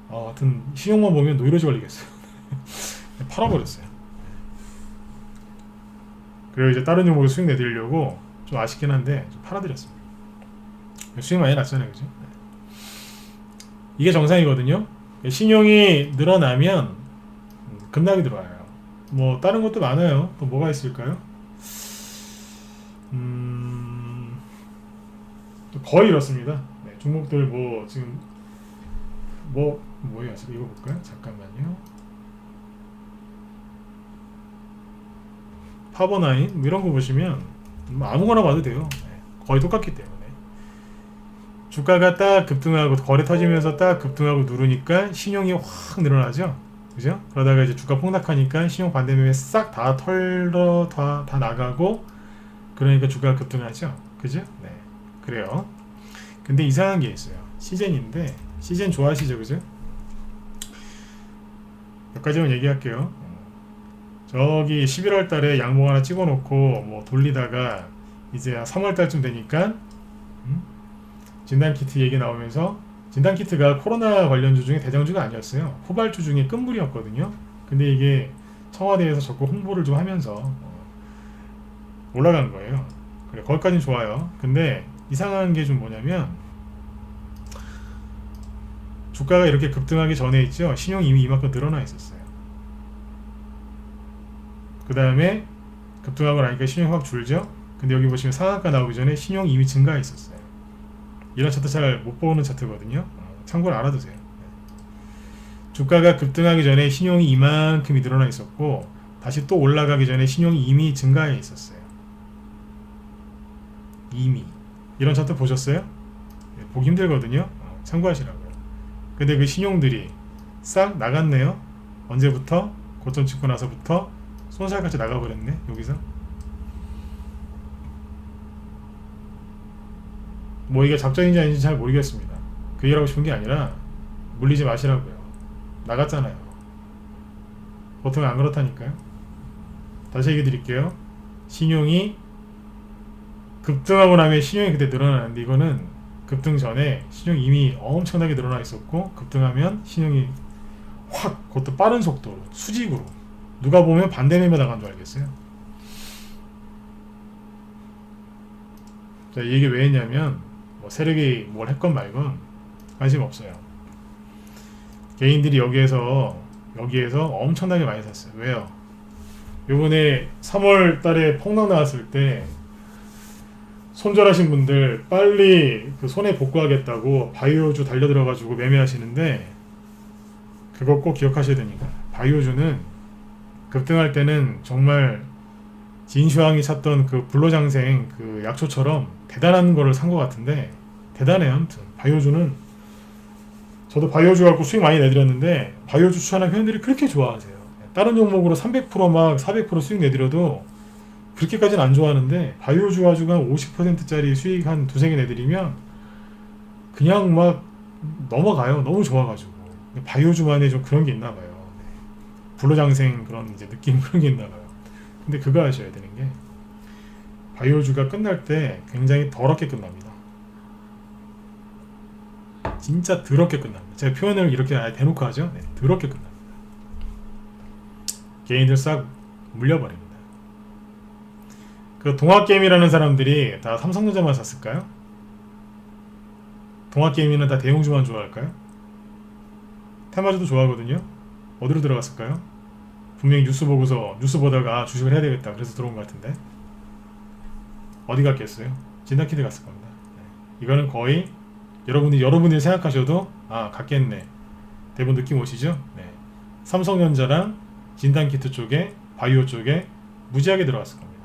하여튼 신용만 보면 노이로지 걸리겠어요. 팔아버렸어요. 그리고 이제 다른 종목을 수익 내드리려고 좀 아쉽긴 한데 좀 팔아드렸습니다. 수익 많이 났잖아요. 그죠? 네. 이게 정상이거든요. 신용이 늘어나면 급락이 들어와요. 뭐 다른 것도 많아요. 또 뭐가 있을까요? 거의 이렇습니다. 네, 종목들 뭐 지금 뭐예요? 지금 이거 볼까요? 잠깐만요. 파버나인 뭐 이런 거 보시면 뭐 아무거나 봐도 돼요. 네, 거의 똑같기 때문에 주가가 딱 급등하고 거래 터지면서 딱 급등하고 누르니까 신용이 확 늘어나죠. 그죠? 그러다가 이제 주가 폭락하니까 신용 반대매매 싹 다 털러 다 나가고 그러니까 주가가 급등하죠. 그죠? 네. 그래요. 근데 이상한 게 있어요. 시젠인데 시젠 좋아하시죠? 그죠? 몇 가지만 얘기할게요. 저기 11월 달에 양봉 하나 찍어 놓고 뭐 돌리다가 이제 3월 달쯤 되니까 진단키트 얘기 나오면서 진단키트가 코로나 관련주 중에 대장주가 아니었어요. 후발주 중에 끝물이었거든요. 근데 이게 청와대에서 적극 홍보를 좀 하면서 올라간 거예요. 그래, 거기까지는 좋아요. 근데 이상한 게 좀 뭐냐면 주가가 이렇게 급등하기 전에 있죠. 신용이 이미 이만큼 늘어나 있었어요. 그 다음에 급등하고 나니까 신용이 확 줄죠. 근데 여기 보시면 상한가 나오기 전에 신용이 이미 증가해 있었어요. 이런 차트 잘 못 보는 차트거든요. 참고로 알아두세요. 주가가 급등하기 전에 신용이 이만큼이 늘어나 있었고 다시 또 올라가기 전에 신용이 이미 증가해 있었어요. 이미 이런 차트 보셨어요? 보기 힘들거든요. 참고하시라고요. 근데 그 신용들이 싹 나갔네요. 언제부터? 고점 찍고 나서부터 손살같이 나가버렸네. 여기서 뭐 이게 작전인지 아닌지 잘 모르겠습니다. 그 얘기하고 싶은 게 아니라 물리지 마시라고요. 나갔잖아요. 보통 안 그렇다니까요. 다시 얘기 드릴게요. 신용이 급등하고 나면 신용이 그때 늘어나는데 이거는 급등 전에 신용이 이미 엄청나게 늘어나 있었고 급등하면 신용이 확 그것도 빠른 속도로 수직으로 누가 보면 반대매매 나간 줄 알겠어요. 자, 이게 왜 했냐면 뭐 세력이 뭘 했건 말건 관심 없어요. 개인들이 여기에서 엄청나게 많이 샀어요. 왜요? 요번에 3월 달에 폭락 나왔을 때 손절하신 분들 빨리 그 손해 복구하겠다고 바이오주 달려들어가지고 매매하시는데 그거 꼭 기억하셔야 되니까. 바이오주는 급등할 때는 정말 진슈왕이 찾던 그 불로장생 그 약초처럼 대단한 거를 산 것 같은데 대단해요. 아무튼 바이오주는 저도 바이오주 갖고 수익 많이 내드렸는데 바이오주 추천한 회원들이 그렇게 좋아하세요. 다른 종목으로 300%막 400% 수익 내드려도 그렇게까지는 안 좋아하는데 바이오주 가지고 한 50%짜리 수익 한 두세 개 내드리면 그냥 막 넘어가요. 너무 좋아가지고. 바이오주만의 좀 그런 게 있나 봐요. 불로장생 그런 이제 느낌 그런 게 있나 봐요. 근데 그거 아셔야 되는 게 바이오주가 끝날 때 굉장히 더럽게 끝납니다. 진짜 더럽게 끝납니다. 제가 표현을 이렇게 아예 대놓고 하죠. 네, 더럽게 끝납니다. 개인들 싹 물려버립니다. 그 동학개미라는 사람들이 다 삼성전자만 샀을까요? 동학개미는 다 대형주만 좋아할까요? 테마주도 좋아하거든요. 어디로 들어갔을까요? 분명히 뉴스 보다가 주식을 해야 되겠다 그래서 들어온 것 같은데 어디 갔겠어요? 진단키트 갔을 겁니다. 네. 이거는 거의 여러분들이 생각하셔도 갔겠네 대부분 느낌 오시죠? 네. 삼성전자랑 진단키트 쪽에 바이오 쪽에 무지하게 들어갔을 겁니다.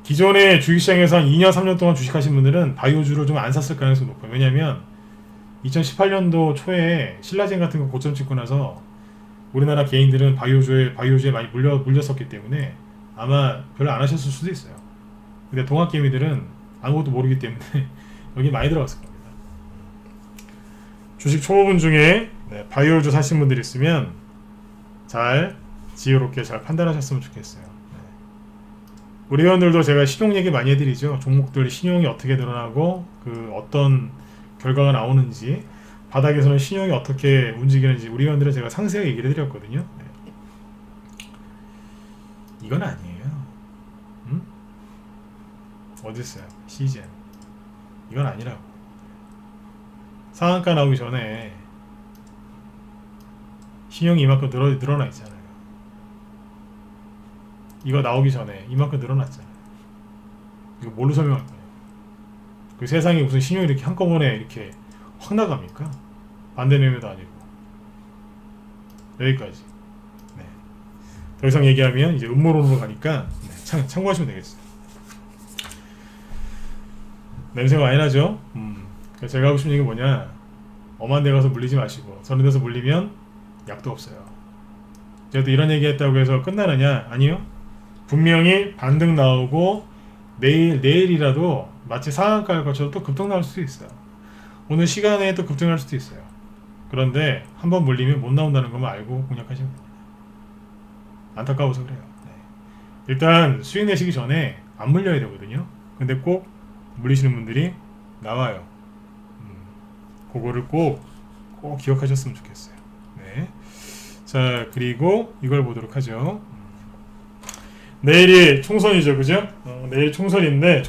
기존의 주식시장에서 한 2년 3년 동안 주식하신 분들은 바이오주를 좀 안 샀을 가능성이 높아요. 왜냐면 2018년도 초에 신라젠 같은 거 고점 찍고 나서 우리나라 개인들은 바이오주에 많이 물렸었기 때문에 아마 별로 안 하셨을 수도 있어요. 근데 동학개미들은 아무것도 모르기 때문에 여기 많이 들어갔을 겁니다. 주식 초보분 중에 바이오주 사신 분들 있으면 잘 지혜롭게 잘 판단하셨으면 좋겠어요. 우리 회원들도 제가 신용 얘기 많이 해드리죠. 종목들 신용이 어떻게 늘어나고 그 어떤 결과가 나오는지, 바닥에서는 신용이 어떻게 움직이는지 우리 회원들은 제가 상세하게 얘기를 해드렸거든요. 이건 아니에요. 어딨어요? 시즌. 이건 아니라고. 상한가 나오기 전에 신용이 이만큼 늘어나 있잖아요. 이거 나오기 전에 이만큼 늘어났잖아요. 이거 뭘로 설명할 거예요? 그 세상에 무슨 신용이 이렇게 한꺼번에 이렇게 확 나갑니까? 반대 매매도 아니고. 여기까지. 네. 더 이상 얘기하면 이제 음모론으로 가니까 참고하시면 되겠어요. 냄새가 많이 나죠? 제가 하고 싶은 얘기 뭐냐, 엄한 데 가서 물리지 마시고 저런 데서 물리면 약도 없어요. 제가 또 이런 얘기 했다고 해서 끝나느냐? 아니요. 분명히 반등 나오고 내일이라도 마치 상한가를 거쳐서 또 급등 나올 수도 있어요. 오늘 시간에 또 급등할 수도 있어요. 그런데 한번 물리면 못 나온다는 것만 알고 공략하시면 됩니다. 안타까워서 그래요. 네. 일단 수익 내시기 전에 안 물려야 되거든요. 근데 꼭 물리시는 분들이 나와요. 그거를 꼭 기억하셨으면 좋겠어요. 네. 자, 그리고 이걸 보도록 하죠. 내일이 총선이죠, 그죠? 내일 총선인데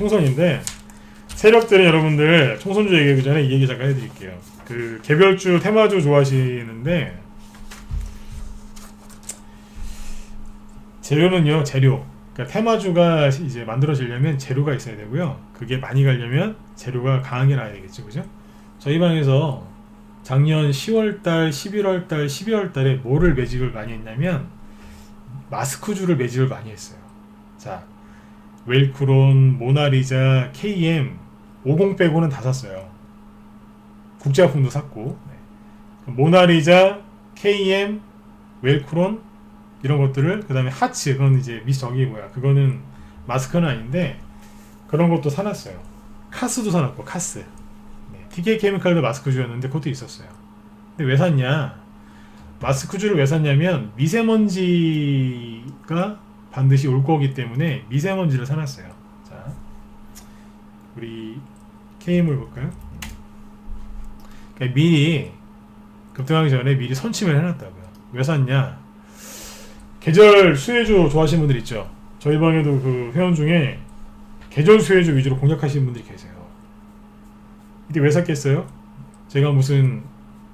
세력들은 여러분들 총선주 얘기하기 전에 이 얘기 잠깐 해드릴게요. 그 개별주, 테마주 좋아하시는데 재료는요, 재료. 그러니까 테마주가 이제 만들어지려면 재료가 있어야 되고요. 그게 많이 가려면 재료가 강하게 나야 되겠죠, 그죠? 저희 방에서 작년 10월달, 11월달, 12월달에 뭐를 매집을 많이 했냐면 마스크주를 매집을 많이 했어요. 자, 웰크론, 모나리자, KM, 50 빼고는 다 샀어요. 국제화품도 샀고, 네. 모나리자, KM, 웰크론 이런 것들을, 그 다음에 하츠, 그건 이제 그거는 마스크는 아닌데 그런 것도 사놨어요. 카스도 사놨고, 카스. 네. TK 케미칼도 마스크주였는데 그것도 있었어요. 근데 왜 샀냐? 마스크주를 왜 샀냐면 미세먼지가 반드시 올 거기 때문에 미세먼지를 사놨어요. 자, 우리 KM을 볼까요? 그러니까 미리 급등하기 전에 미리 선침을 해놨다고요. 왜 샀냐? 계절 수혜주 좋아하시는 분들 있죠. 저희 방에도 그 회원 중에 계절 수혜주 위주로 공략하시는 분들이 계세요. 근데 왜 샀겠어요? 제가 무슨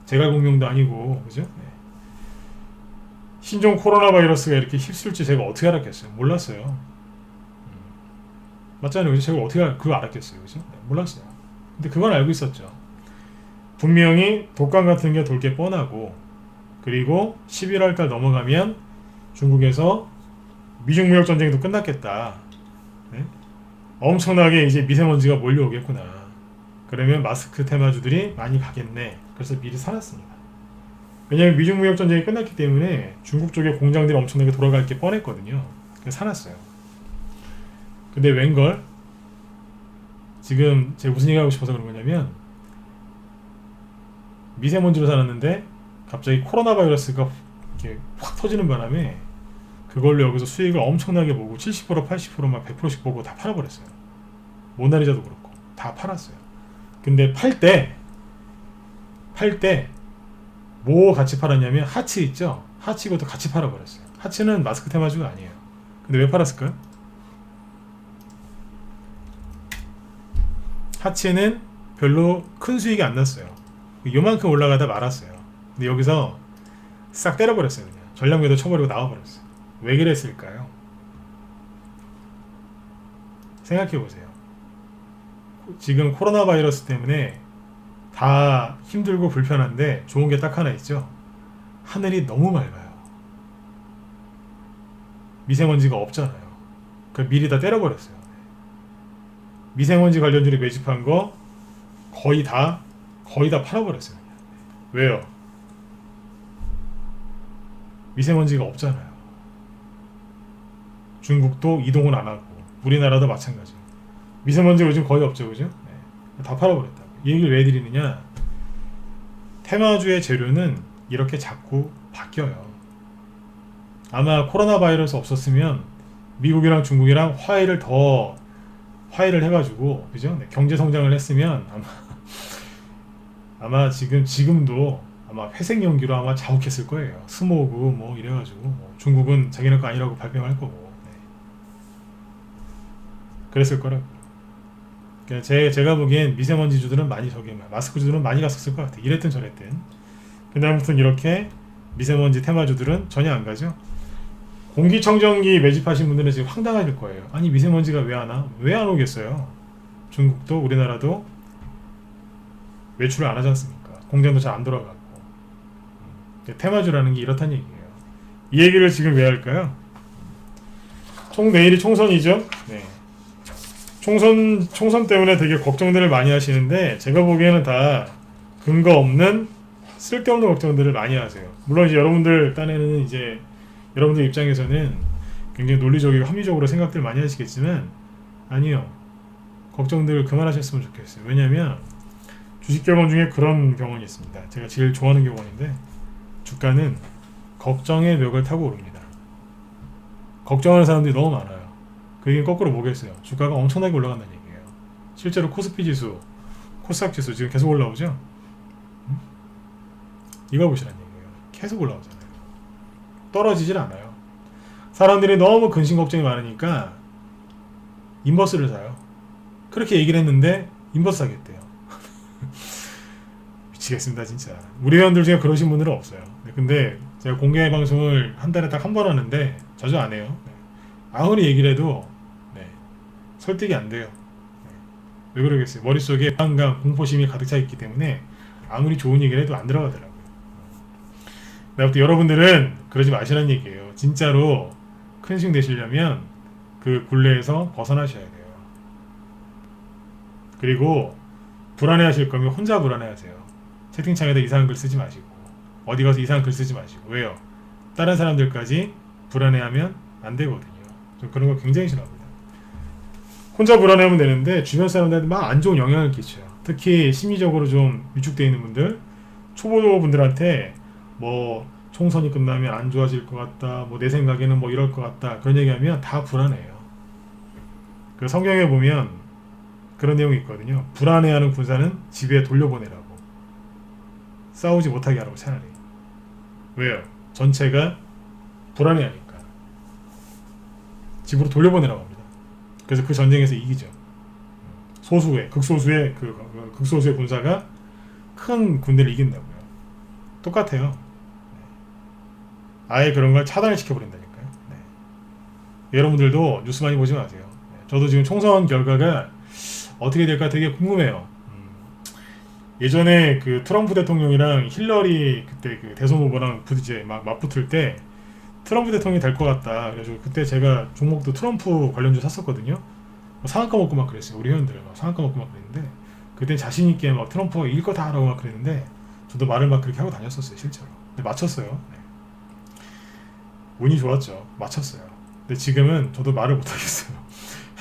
제갈공명도 아니고, 그죠? 네. 신종 코로나 바이러스가 이렇게 휩쓸지 제가 어떻게 알았겠어요? 몰랐어요. 맞잖아요, 그죠? 제가 어떻게 그걸 알았겠어요, 그죠? 네, 몰랐어요. 근데 그건 알고 있었죠. 분명히 독감 같은 게 돌 게 뻔하고, 그리고 11월달 넘어가면 중국에서 미중무역 전쟁도 끝났겠다. 네? 엄청나게 이제 미세먼지가 몰려오겠구나. 그러면 마스크 테마주들이 많이 가겠네. 그래서 미리 사놨습니다. 왜냐하면 미중무역 전쟁이 끝났기 때문에 중국 쪽에 공장들이 엄청나게 돌아갈 게 뻔했거든요. 그래서 사놨어요. 근데 웬걸 지금 제가 무슨 얘기하고 싶어서 그런 거냐면, 미세먼지로 사놨는데 갑자기 코로나 바이러스가 이렇게 확 터지는 바람에 그걸로 여기서 수익을 엄청나게 보고 70% 80% 막 100%씩 보고 다 팔아버렸어요. 모나리자도 그렇고 다 팔았어요. 근데 팔 때 뭐 같이 팔았냐면 하츠 있죠? 하츠 이것도 같이 팔아버렸어요. 하츠는 마스크 테마주가 아니에요. 근데 왜 팔았을까요? 하츠는 별로 큰 수익이 안 났어요. 요만큼 올라가다 말았어요. 근데 여기서 싹 때려버렸어요. 그냥 전략매도 쳐버리고 나와버렸어요. 왜 그랬을까요? 생각해보세요. 지금 코로나 바이러스 때문에 다 힘들고 불편한데 좋은 게 딱 하나 있죠. 하늘이 너무 맑아요. 미세먼지가 없잖아요. 그걸 미리 다 때려버렸어요. 미세먼지 관련주를 매집한 거 거의 다 팔아버렸어요. 왜요? 미세먼지가 없잖아요. 중국도 이동은 안 하고 우리나라도 마찬가지. 미세먼지 요즘 거의 없죠, 그죠? 네. 다 팔아버렸다고. 이 얘기를 왜 드리느냐? 테마주의 재료는 이렇게 자꾸 바뀌어요. 아마 코로나 바이러스 없었으면 미국이랑 중국이랑 화해를 해가지고, 그죠? 네. 경제 성장을 했으면 아마 지금도 아마 회색 연기로 아마 자욱했을 거예요. 스모그 뭐 이래가지고 중국은 자기네 거 아니라고 발뺌할 거고. 네. 그랬을 거라고. 그러니까 제가 보기엔 미세먼지주들은 많이 마스크주들은 많이 갔었을 것 같아. 이랬든 저랬든. 근데 아무튼 이렇게 미세먼지 테마주들은 전혀 안 가죠. 공기청정기 매집하신 분들은 지금 황당하실 거예요. 아니 미세먼지가 왜 안 와? 왜 안 오겠어요? 중국도 우리나라도 외출을 안 하지 않습니까? 공장도 잘 안 돌아가고. 테마주라는 게 이렇다는 얘기예요. 이 얘기를 지금 왜 할까요? 내일이 총선이죠. 네. 총선 때문에 되게 걱정들을 많이 하시는데 제가 보기에는 다 근거 없는 쓸데없는 걱정들을 많이 하세요. 물론 이제 여러분들 딴에는 이제 여러분들 입장에서는 굉장히 논리적이고 합리적으로 생각들 많이 하시겠지만 아니요. 걱정들 그만하셨으면 좋겠어요. 왜냐하면 주식 격언 중에 그런 경험이 있습니다. 제가 제일 좋아하는 격언인데 주가는 걱정의 벽을 타고 오릅니다. 걱정하는 사람들이 너무 많아요. 그 얘기는 거꾸로 뭐겠어요? 주가가 엄청나게 올라간다는 얘기예요. 실제로 코스피 지수, 코스닥 지수 지금 계속 올라오죠? 이거 보시라는 얘기예요. 계속 올라오잖아요. 떨어지질 않아요. 사람들이 너무 근심 걱정이 많으니까 인버스를 사요. 그렇게 얘기를 했는데 인버스 사겠대요. 미치겠습니다 진짜. 우리 회원들 중에 그러신 분들은 없어요. 근데 제가 공개 방송을 한 달에 딱 한 번 하는데 자주 안 해요. 아무리 얘기를 해도 설득이 안 돼요. 왜 그러겠어요? 머릿속에 불안감, 공포심이 가득 차 있기 때문에 아무리 좋은 얘기를 해도 안 들어가더라고요. 아무튼 여러분들은 그러지 마시라는 얘기예요. 진짜로 큰 수익 내시려면 그 굴레에서 벗어나셔야 돼요. 그리고 불안해하실 거면 혼자 불안해하세요. 채팅창에다 이상한 글 쓰지 마시고 어디 가서 이상한 글 쓰지 마시고. 왜요? 다른 사람들까지 불안해하면 안 되거든요. 저 그런 거 굉장히 싫어합니다. 혼자 불안해하면 되는데 주변 사람들한테 막 안 좋은 영향을 끼쳐요. 특히 심리적으로 좀 위축되어 있는 분들, 초보 분들한테 뭐 총선이 끝나면 안 좋아질 것 같다, 뭐 내 생각에는 뭐 이럴 것 같다, 그런 얘기하면 다 불안해요. 그 성경에 보면 그런 내용이 있거든요. 불안해하는 군사는 집에 돌려보내라고. 싸우지 못하게 하라고 차라리. 왜요? 전체가 불안해하니까. 집으로 돌려보내라고 합니다. 그래서 그 전쟁에서 이기죠. 극소수의 군사가 큰 군대를 이긴다고요. 똑같아요. 아예 그런 걸 차단을 시켜버린다니까요. 네. 여러분들도 뉴스 많이 보지 마세요. 저도 지금 총선 결과가 어떻게 될까 되게 궁금해요. 예전에 그 트럼프 대통령이랑 힐러리 그때 그 대선 후보랑 이제 막 맞붙을 때 트럼프 대통령이 될 것 같다. 그래서 그때 제가 종목도 트럼프 관련주 샀었거든요. 상한가 먹고 막 그랬어요. 우리 회원들 막 상한가 먹고 막 그랬는데 그때 자신 있게 막 트럼프가 이길 거다 라고 막 그랬는데 저도 말을 막 그렇게 하고 다녔었어요. 실제로. 근데 맞췄어요. 네. 운이 좋았죠. 맞췄어요. 근데 지금은 저도 말을 못하겠어요.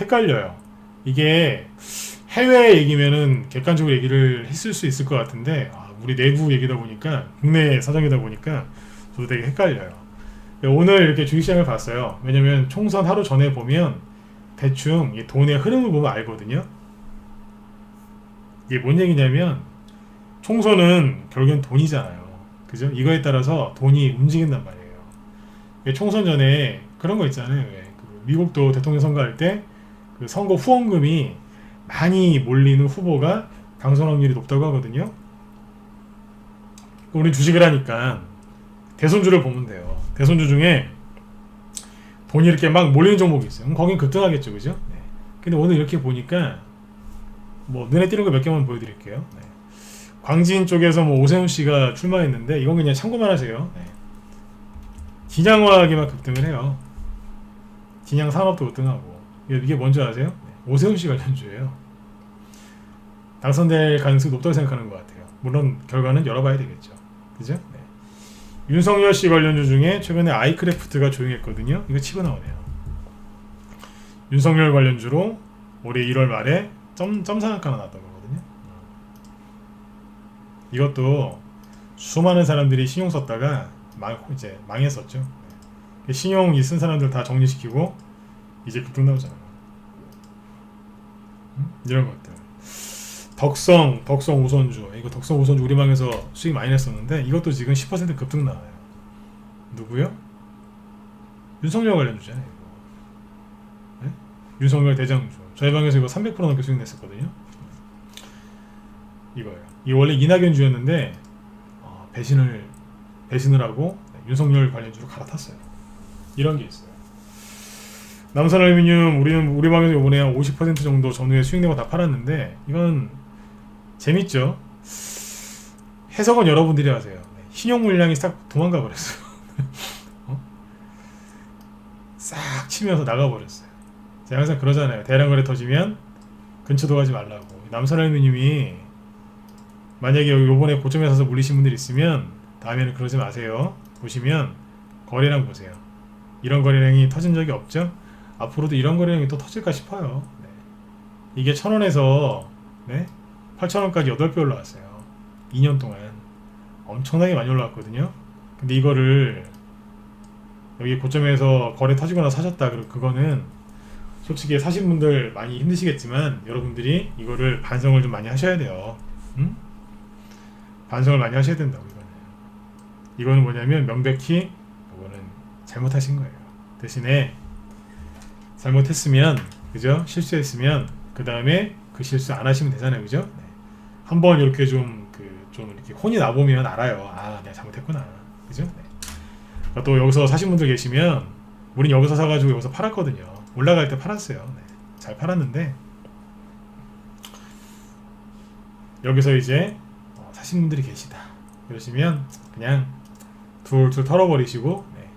헷갈려요. 이게 해외 얘기면은 객관적으로 얘기를 했을 수 있을 것 같은데 우리 내부 얘기다 보니까 국내 사정이다 보니까 저도 되게 헷갈려요. 오늘 이렇게 주식시장을 봤어요. 왜냐면 총선 하루 전에 보면 대충 이 돈의 흐름을 보면 알거든요. 이게 뭔 얘기냐면 총선은 결국엔 돈이잖아요. 그죠? 이거에 따라서 돈이 움직인단 말이에요. 총선 전에 그런 거 있잖아요. 미국도 대통령 선거할 때 그 선거 후원금이 많이 몰리는 후보가 당선 확률이 높다고 하거든요. 우리 주식을 하니까 대선주를 보면 돼요. 대선주 중에 돈이 이렇게 막 몰리는 종목이 있어요. 그럼 거긴 급등하겠죠, 그죠? 네. 근데 오늘 이렇게 보니까 뭐 눈에 띄는 거 몇 개만 보여드릴게요. 네. 광진 쪽에서 뭐 오세훈 씨가 출마했는데 이건 그냥 참고만 하세요. 네. 진양화학에만 급등을 해요. 진양 산업도 급등하고. 이게 뭔지 아세요? 네. 오세훈 씨 관련주예요. 당선될 가능성이 높다고 생각하는 것 같아요. 물론 결과는 열어봐야 되겠죠. 그죠? 네. 윤석열 씨 관련주 중에 최근에 아이크래프트가 조용했거든요. 이거 치고 나오네요. 윤석열 관련주로 올해 1월 말에 점상한가 나왔던 거거든요. 이것도 수많은 사람들이 신용 썼다가 이제 망했었죠. 신용이 쓴 사람들 다 정리시키고 이제 급등 나오잖아요. 이런 것들. 덕성 우선주. 이거 덕성 우선주 우리 방에서 수익 많이 냈었는데 이것도 지금 10% 급등 나와요. 누구요? 윤석열 관련주잖아요. 네? 윤석열 대장주. 저희 방에서 이거 300% 넘게 수익 냈었거든요. 이거예요. 이 원래 이낙연 주였는데 배신을 하고 윤석열 관련주로 갈아탔어요. 이런 게 있어요. 남산알루미늄 우리 방에서 이번에 50% 정도 전후에 수익 내고 다 팔았는데 이건 재밌죠. 해석은 여러분들이 하세요. 신용 물량이 싹 도망가 버렸어요. 싹 치면서 나가 버렸어요. 제가 항상 그러잖아요. 대량 거래 터지면 근처도 가지 말라고. 남산알루미늄이 만약에 요번에 고점에 사서 물리신 분들 있으면 다음에는 그러지 마세요. 보시면 거래량 보세요. 이런 거래량이 터진 적이 없죠? 앞으로도 이런 거래량이 또 터질까 싶어요. 네. 이게 1,000원에서 네? 8,000원까지 8배 올라왔어요. 2년 동안 엄청나게 많이 올라왔거든요. 근데 이거를 여기 고점에서 거래 터지거나 사셨다. 그럼 그거는 솔직히 사신 분들 많이 힘드시겠지만 여러분들이 이거를 반성을 좀 많이 하셔야 돼요. 응? 반성을 많이 하셔야 된다고. 이거는 뭐냐면 명백히 이거는 잘못하신 거예요. 대신에 잘못했으면 그죠? 실수했으면 그 다음에 그 실수 안 하시면 되잖아요. 그죠? 네. 한번 이렇게 좀 이렇게 혼이 나보면 알아요. 아, 내가 잘못했구나. 그죠? 네. 그러니까 또 여기서 사신 분들 계시면 우린 여기서 사가지고 여기서 팔았거든요. 올라갈 때 팔았어요. 네. 잘 팔았는데 여기서 이제 사신 분들이 계시다. 그러시면 그냥 둘 털어버리시고 네.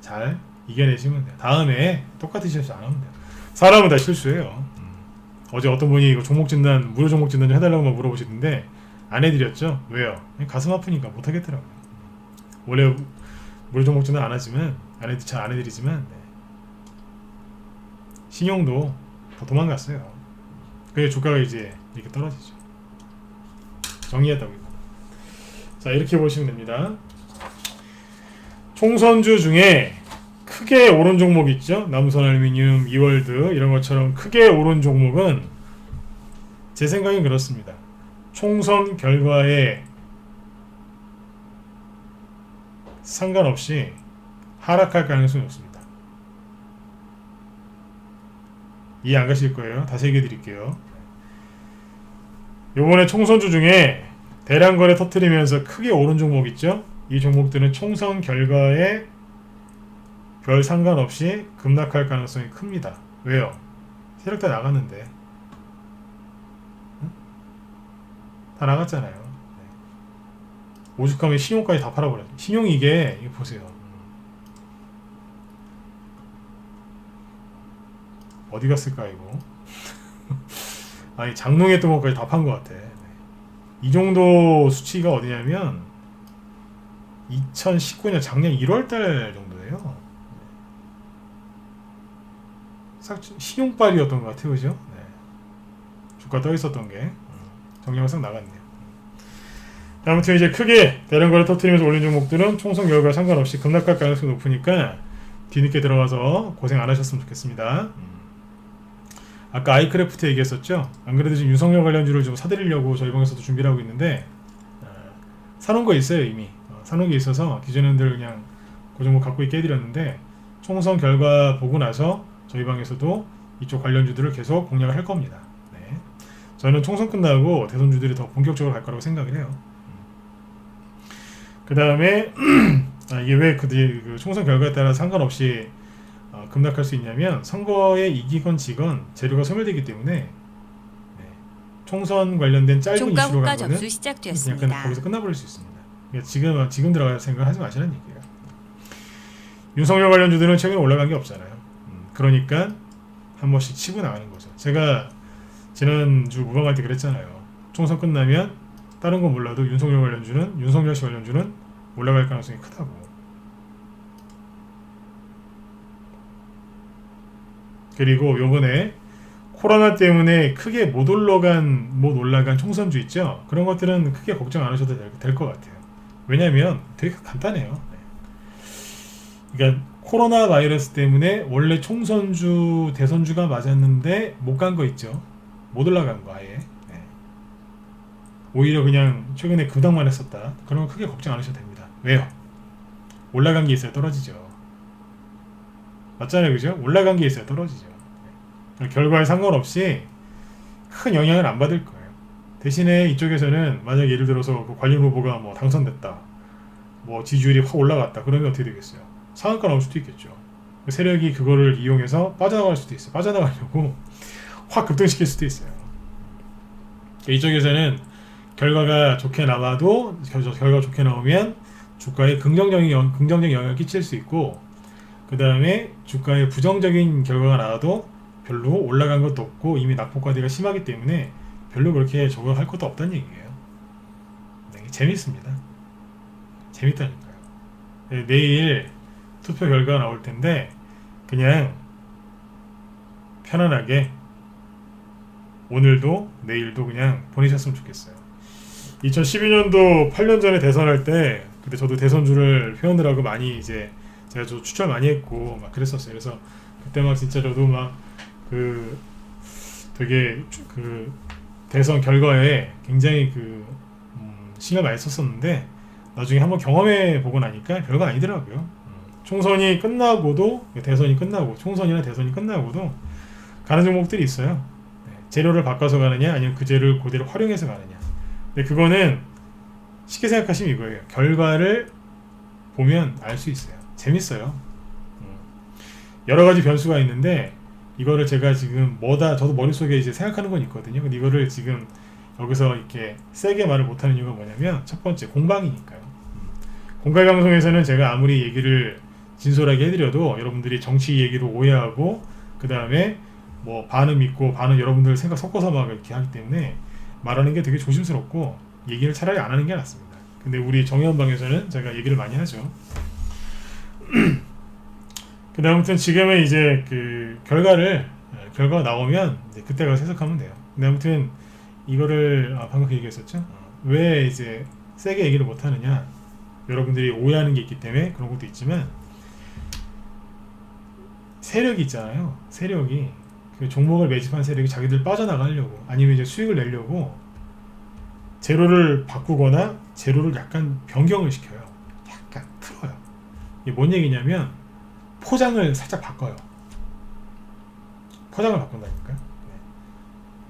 잘 이겨내시면 돼요. 다음에 똑같은 실수 안 하면 돼요. 사람은 다 실수해요. 어제 어떤 분이 이거 종목 진단 무료 종목 진단 좀 해달라고 물어보시는데 안 해드렸죠. 왜요? 가슴 아프니까 못 하겠더라고요. 원래 무료 종목 진단 안 하지만 잘 안 해드리지만 네. 신용도 더 도망갔어요. 그게 주가가 이제 이렇게 떨어지죠. 정리했다고. 자, 이렇게 보시면 됩니다. 총선주 중에 크게 오른 종목 있죠? 남선알루미늄, 이월드 이런 것처럼 크게 오른 종목은 제 생각엔 그렇습니다. 총선 결과에 상관없이 하락할 가능성이 높습니다. 이해 안 가실 거예요. 다시 얘기해 드릴게요. 요번에 총선주 중에 대량 거래 터뜨리면서 크게 오른 종목 있죠? 이 종목들은 총선 결과에 별 상관없이 급락할 가능성이 큽니다. 왜요? 세력 다 나갔는데. 응? 다 나갔잖아요. 네. 오죽하면 신용까지 다 팔아버렸죠. 신용 이거 보세요. 어디 갔을까 이거? 아니 장롱했던 것까지 다 판 것 같아. 이 정도 수치가 어디냐면 2019년 작년 1월달 정도예요. 싹 신용빨이었던 것 같아요, 그죠? 네. 주가 떠 있었던 게 정량상 나갔네요. 아무튼 이제 크게 대량 거래 터뜨리면서 올린 종목들은 총선 결과와 상관없이 급락할 가능성이 높으니까 뒤늦게 들어가서 고생 안 하셨으면 좋겠습니다. 아까 아이크래프트 얘기했었죠? 안 그래도 지금 윤석열 관련주를 좀 사드리려고 저희 방에서도 준비를 하고 있는데 사놓은 거 있어요 이미. 사놓은 게 있어서 기존인들 그냥 그 종목 갖고 있게 해드렸는데 총선 결과 보고 나서 저희 방에서도 이쪽 관련주들을 계속 공략을 할 겁니다. 네. 저는 총선 끝나고 대선주들이 더 본격적으로 갈 거라고 생각을 해요. 그 다음에 이게 왜 그 총선 결과에 따라 상관없이 급락할 수 있냐면 선거에 이기건 지건 재료가 소멸되기 때문에 네. 총선 관련된 짧은 이슈로 가는 거는 그냥 거기서 끝나버릴 수 있습니다. 그러니까 지금 들어갈 생각을 하지 마시라는 얘기예요. 윤석열 관련주들은 최근에 올라간 게 없잖아요. 그러니까 한 번씩 치고 나가는 거죠. 제가 지난주 무방할 때 그랬잖아요. 총선 끝나면 다른 건 몰라도 윤석열 관련주는 윤석열 씨 관련주는 올라갈 가능성이 크다고. 그리고 요번에 코로나 때문에 크게 못 올라간 총선주 있죠? 그런 것들은 크게 걱정 안 하셔도 될 것 같아요. 왜냐면 되게 간단해요. 그러니까 코로나 바이러스 때문에 원래 총선주, 대선주가 맞았는데 못 간 거 있죠? 못 올라간 거 아예. 네. 오히려 그냥 최근에 급등만 했었다. 그런 거 크게 걱정 안 하셔도 됩니다. 왜요? 올라간 게 있어야 떨어지죠. 맞잖아요, 그죠? 올라간 게 있어야 떨어지죠. 네. 결과에 상관없이 큰 영향을 안 받을 거예요. 대신에 이쪽에서는 만약 예를 들어서 그 관련 후보가 뭐 당선됐다, 뭐 지지율이 확 올라갔다, 그러면 어떻게 되겠어요? 상한가 나올 수도 있겠죠. 세력이 그거를 이용해서 빠져나갈 수도 있어요. 빠져나가려고 확 급등시킬 수도 있어요. 이쪽에서는 결과가 좋게 나와도 결과가 좋게 나오면 주가에 긍정적인 영향을 끼칠 수 있고, 그 다음에 주가에 부정적인 결과가 나와도 별로 올라간 것도 없고 이미 낙폭과대가 심하기 때문에 별로 그렇게 적응할 것도 없다는 얘기예요. 네, 재밌습니다. 재밌다니까요. 네, 내일 투표 결과가 나올 텐데 그냥 편안하게 오늘도 내일도 그냥 보내셨으면 좋겠어요. 2012년도 8년 전에 대선할 때 그때 저도 대선주를 회원들하고 많이 이제 제가 좀 추천 많이 했고 막 그랬었어요. 그래서 그때 막 진짜 저도 막 그 되게 그 대선 결과에 굉장히 그 신경 많이 썼었는데 나중에 한번 경험해 보고 나니까 별거 아니더라고요. 총선이 끝나고도 대선이 끝나고 총선이나 대선이 끝나고도 가는 종목들이 있어요. 재료를 바꿔서 가느냐 아니면 그 재료를 그대로 활용해서 가느냐. 근데 그거는 쉽게 생각하시면 이거예요. 결과를 보면 알 수 있어요. 재밌어요. 여러 가지 변수가 있는데 이거를 제가 지금 저도 머릿속에 이제 생각하는 건 있거든요. 근데 이거를 지금 여기서 이렇게 세게 말을 못하는 이유가 뭐냐면 첫 번째 공방이니까요. 공갈 방송에서는 제가 아무리 얘기를 진솔하게 해드려도 여러분들이 정치 얘기로 오해하고 그 다음에 뭐 반은 믿고 반은 여러분들 생각 섞어서 막 이렇게 하기 때문에 말하는 게 되게 조심스럽고 얘기를 차라리 안 하는 게 낫습니다. 근데 우리 정의원 방에서는 제가 얘기를 많이 하죠. 근데 아무튼 지금은 이제 그 결과가 나오면 이제 그때 가서 해석하면 돼요. 근데 아무튼 이거를 방금 그 얘기했었죠. 왜 이제 세게 얘기를 못 하느냐? 여러분들이 오해하는 게 있기 때문에 그런 것도 있지만 세력이 있잖아요. 세력이 그 종목을 매집한 세력이 자기들 빠져나가려고 아니면 이제 수익을 내려고 재료를 바꾸거나 재료를 약간 변경을 시켜요. 약간 틀어요. 이게 뭔 얘기냐면 포장을 살짝 바꿔요. 포장을 바꾼다니까. 네.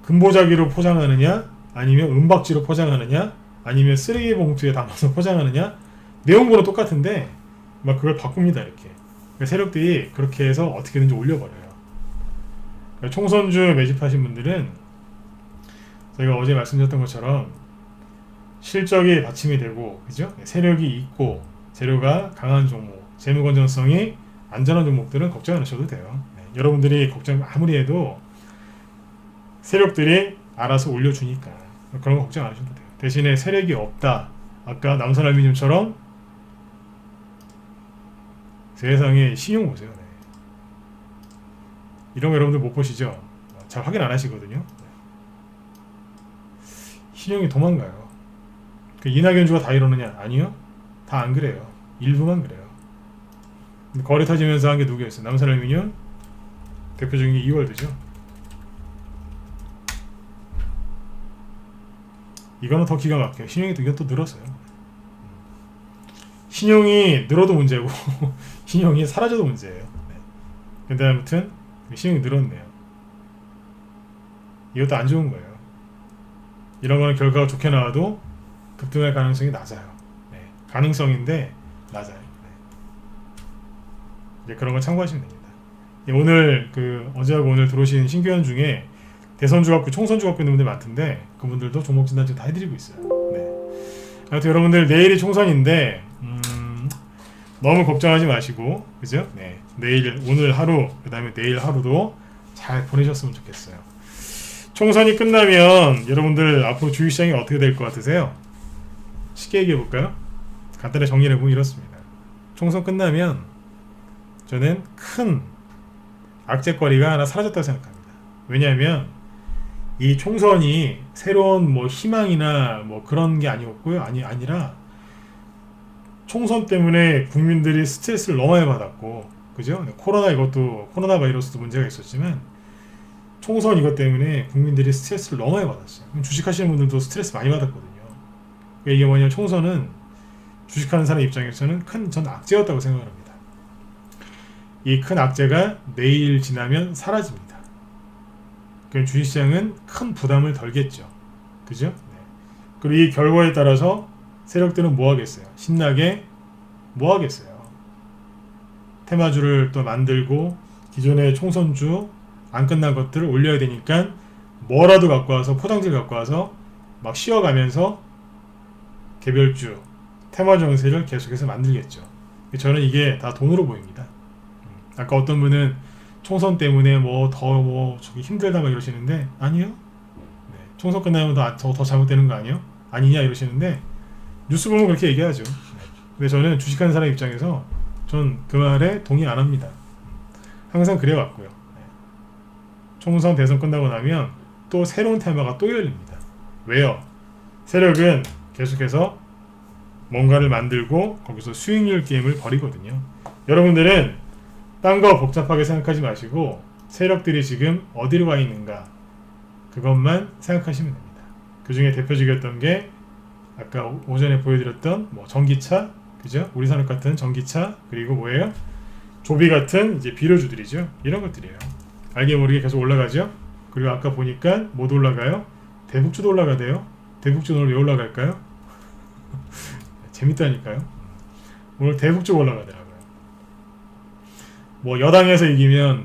금보자기로 포장하느냐 아니면 은박지로 포장하느냐 아니면 쓰레기 봉투에 담아서 포장하느냐 내용물은 똑같은데 막 그걸 바꿉니다. 이렇게 그러니까 세력들이 그렇게 해서 어떻게든지 올려버려요. 그러니까 총선주 매집하신 분들은 제가 어제 말씀드렸던 것처럼 실적이 받침이 되고 그죠? 세력이 있고 재료가 강한 종목, 재무 건전성이 안전한 종목들은 걱정 안 하셔도 돼요. 네. 여러분들이 걱정 아무리 해도 세력들이 알아서 올려주니까 그런 거 걱정 안 하셔도 돼요. 대신에 세력이 없다. 아까 남선알미늄처럼 세상에 신용 보세요. 네. 이런 거 여러분들 못 보시죠? 잘 확인 안 하시거든요. 네. 신용이 도망가요. 그 이낙연주가 다 이러느냐? 아니요. 다 안 그래요. 일부만 그래요. 거래 터지면서 한 게 누구였어요? 남선알미늄 대표적인 게 이월드죠. 이거는 더 기가 막혀요. 신용이 이건 또 늘었어요. 신용이 늘어도 문제고 신용이 사라져도 문제예요. 네. 근데 아무튼 신용이 늘었네요. 이것도 안 좋은 거예요. 이런 거는 결과가 좋게 나와도 급등할 가능성이 낮아요. 네. 가능성인데 낮아요. 이제 그런 걸 참고하시면 됩니다. 오늘 어제하고 오늘 들어오신 신규원 중에 대선주 갖고 총선주 갖고 있는 분들 많던데 그분들도 종목 진단 다 해드리고 있어요. 네. 아무튼 여러분들 내일이 총선인데 너무 걱정하지 마시고 그죠? 네. 오늘 하루 그 다음에 내일 하루도 잘 보내셨으면 좋겠어요. 총선이 끝나면 여러분들 앞으로 주식시장이 어떻게 될 것 같으세요? 쉽게 얘기해 볼까요? 간단히 정리를 해보면 이렇습니다. 총선 끝나면 저는 큰 악재거리가 하나 사라졌다고 생각합니다. 왜냐하면 이 총선이 새로운 뭐 희망이나 뭐 그런 게 아니었고요. 아니라 총선 때문에 국민들이 스트레스를 너무 많이 받았고, 그죠? 코로나 바이러스도 문제가 있었지만 총선 이것 때문에 국민들이 스트레스를 너무 많이 받았어요. 주식하시는 분들도 스트레스 많이 받았거든요. 그러니까 이게 뭐냐면 총선은 주식하는 사람 입장에서는 큰 전 악재였다고 생각합니다. 이 큰 악재가 내일 지나면 사라집니다. 그럼 주식시장은 큰 부담을 덜겠죠. 그죠? 네. 그리고 이 결과에 따라서 세력들은 뭐 하겠어요? 신나게 뭐 하겠어요? 테마주를 또 만들고 기존의 총선주 안 끝난 것들을 올려야 되니까 뭐라도 갖고 와서 포장지를 갖고 와서 막 씌워가면서 개별주 테마 정세를 계속해서 만들겠죠. 저는 이게 다 돈으로 보입니다. 아까 어떤 분은 총선 때문에 저기 힘들다 막 이러시는데 아니요. 네, 총선 끝나면 더 잘못되는 거 아니에요? 아니냐 이러시는데 뉴스 보면 그렇게 얘기하죠. 근데 저는 주식하는 사람 입장에서 전 그 말에 동의 안 합니다. 항상 그래왔고요. 총선 대선 끝나고 나면 또 새로운 테마가 또 열립니다. 왜요? 세력은 계속해서 뭔가를 만들고 거기서 수익률 게임을 벌이거든요. 여러분들은 딴 거 복잡하게 생각하지 마시고 세력들이 지금 어디로 가 있는가 그것만 생각하시면 됩니다. 그 중에 대표적이었던 게 아까 오전에 보여드렸던 뭐 전기차, 그죠? 우리산업 같은 전기차, 그리고 뭐예요? 조비 같은 이제 비료주들이죠. 이런 것들이에요. 알게 모르게 계속 올라가죠. 그리고 아까 보니까 뭐도 올라가요? 대북주도 올라가대요. 대북주 오늘 왜 올라갈까요? 재밌다니까요. 오늘 대북주 올라가더라고요. 뭐 여당에서 이기면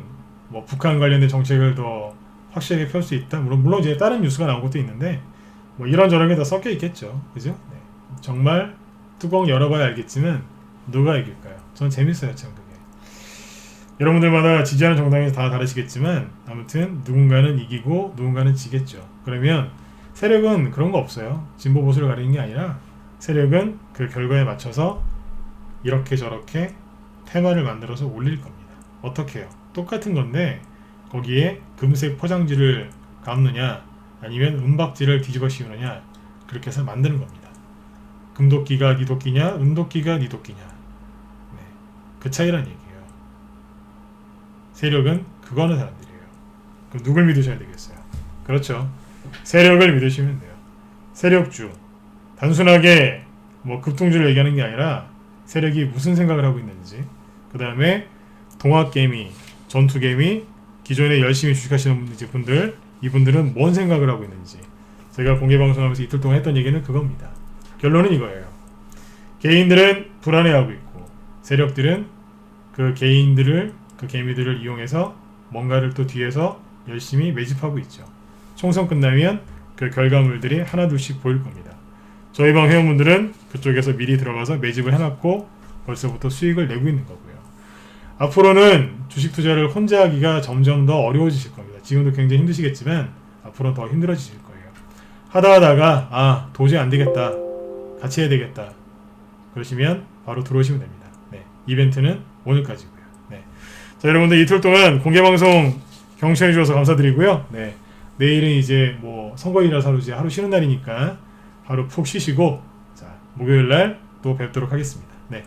뭐 북한 관련된 정책을 더 확실하게 펼 수 있다. 물론 이제 다른 뉴스가 나온 것도 있는데 뭐 이런저런 게 다 섞여 있겠죠. 그죠? 네. 정말 뚜껑 열어봐야 알겠지만 누가 이길까요? 저는 재밌어요, 참 그게. 여러분들마다 지지하는 정당이 다 다르시겠지만 아무튼 누군가는 이기고 누군가는 지겠죠. 그러면 세력은 그런 거 없어요. 진보 보수를 가리는 게 아니라 세력은 그 결과에 맞춰서 이렇게 저렇게 테마를 만들어서 올릴 겁니다. 어떻게 해요? 똑같은 건데 거기에 금색 포장지를 감느냐 아니면 은박지를 뒤집어 씌우느냐 그렇게 해서 만드는 겁니다. 금도끼가 네 도끼냐 은도끼가 네 도끼냐 네, 그 차이란 얘기예요. 세력은 그거 하는 사람들이에요. 그럼 누굴 믿으셔야 되겠어요? 그렇죠. 세력을 믿으시면 돼요. 세력주 단순하게 뭐 급통주를 얘기하는 게 아니라 세력이 무슨 생각을 하고 있는지, 그 다음에 동학개미, 전투개미, 기존에 열심히 주식하시는 분들, 이분들은 뭔 생각을 하고 있는지 제가 공개방송하면서 이틀 동안 했던 얘기는 그겁니다. 결론은 이거예요. 개인들은 불안해하고 있고 세력들은 그 개인들을, 그 개미들을 이용해서 뭔가를 또 뒤에서 열심히 매집하고 있죠. 총선 끝나면 그 결과물들이 하나둘씩 보일 겁니다. 저희 방 회원분들은 그쪽에서 미리 들어가서 매집을 해놨고 벌써부터 수익을 내고 있는 거고요. 앞으로는 주식 투자를 혼자 하기가 점점 더 어려워지실 겁니다. 지금도 굉장히 힘드시겠지만 앞으로는 더 힘들어지실 거예요. 하다가 도저히 안 되겠다, 같이 해야 되겠다 그러시면 바로 들어오시면 됩니다. 네, 이벤트는 오늘까지고요. 네. 자, 여러분들 이틀 동안 공개방송 경청해 주셔서 감사드리고요. 네, 내일은 이제 뭐 선거일이라서 하루 쉬는 날이니까 하루 푹 쉬시고 자, 목요일날 또 뵙도록 하겠습니다. 네,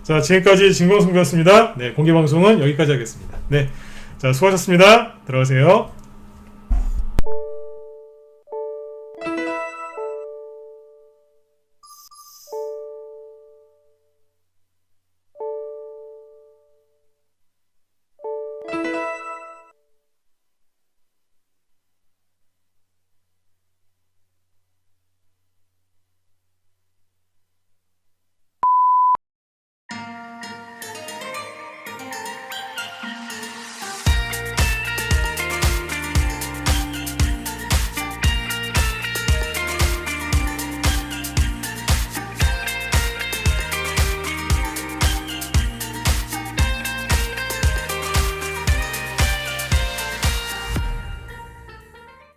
자, 지금까지 진광송이었습니다. 네, 공개방송은 여기까지 하겠습니다. 네, 자, 수고하셨습니다. 들어가세요.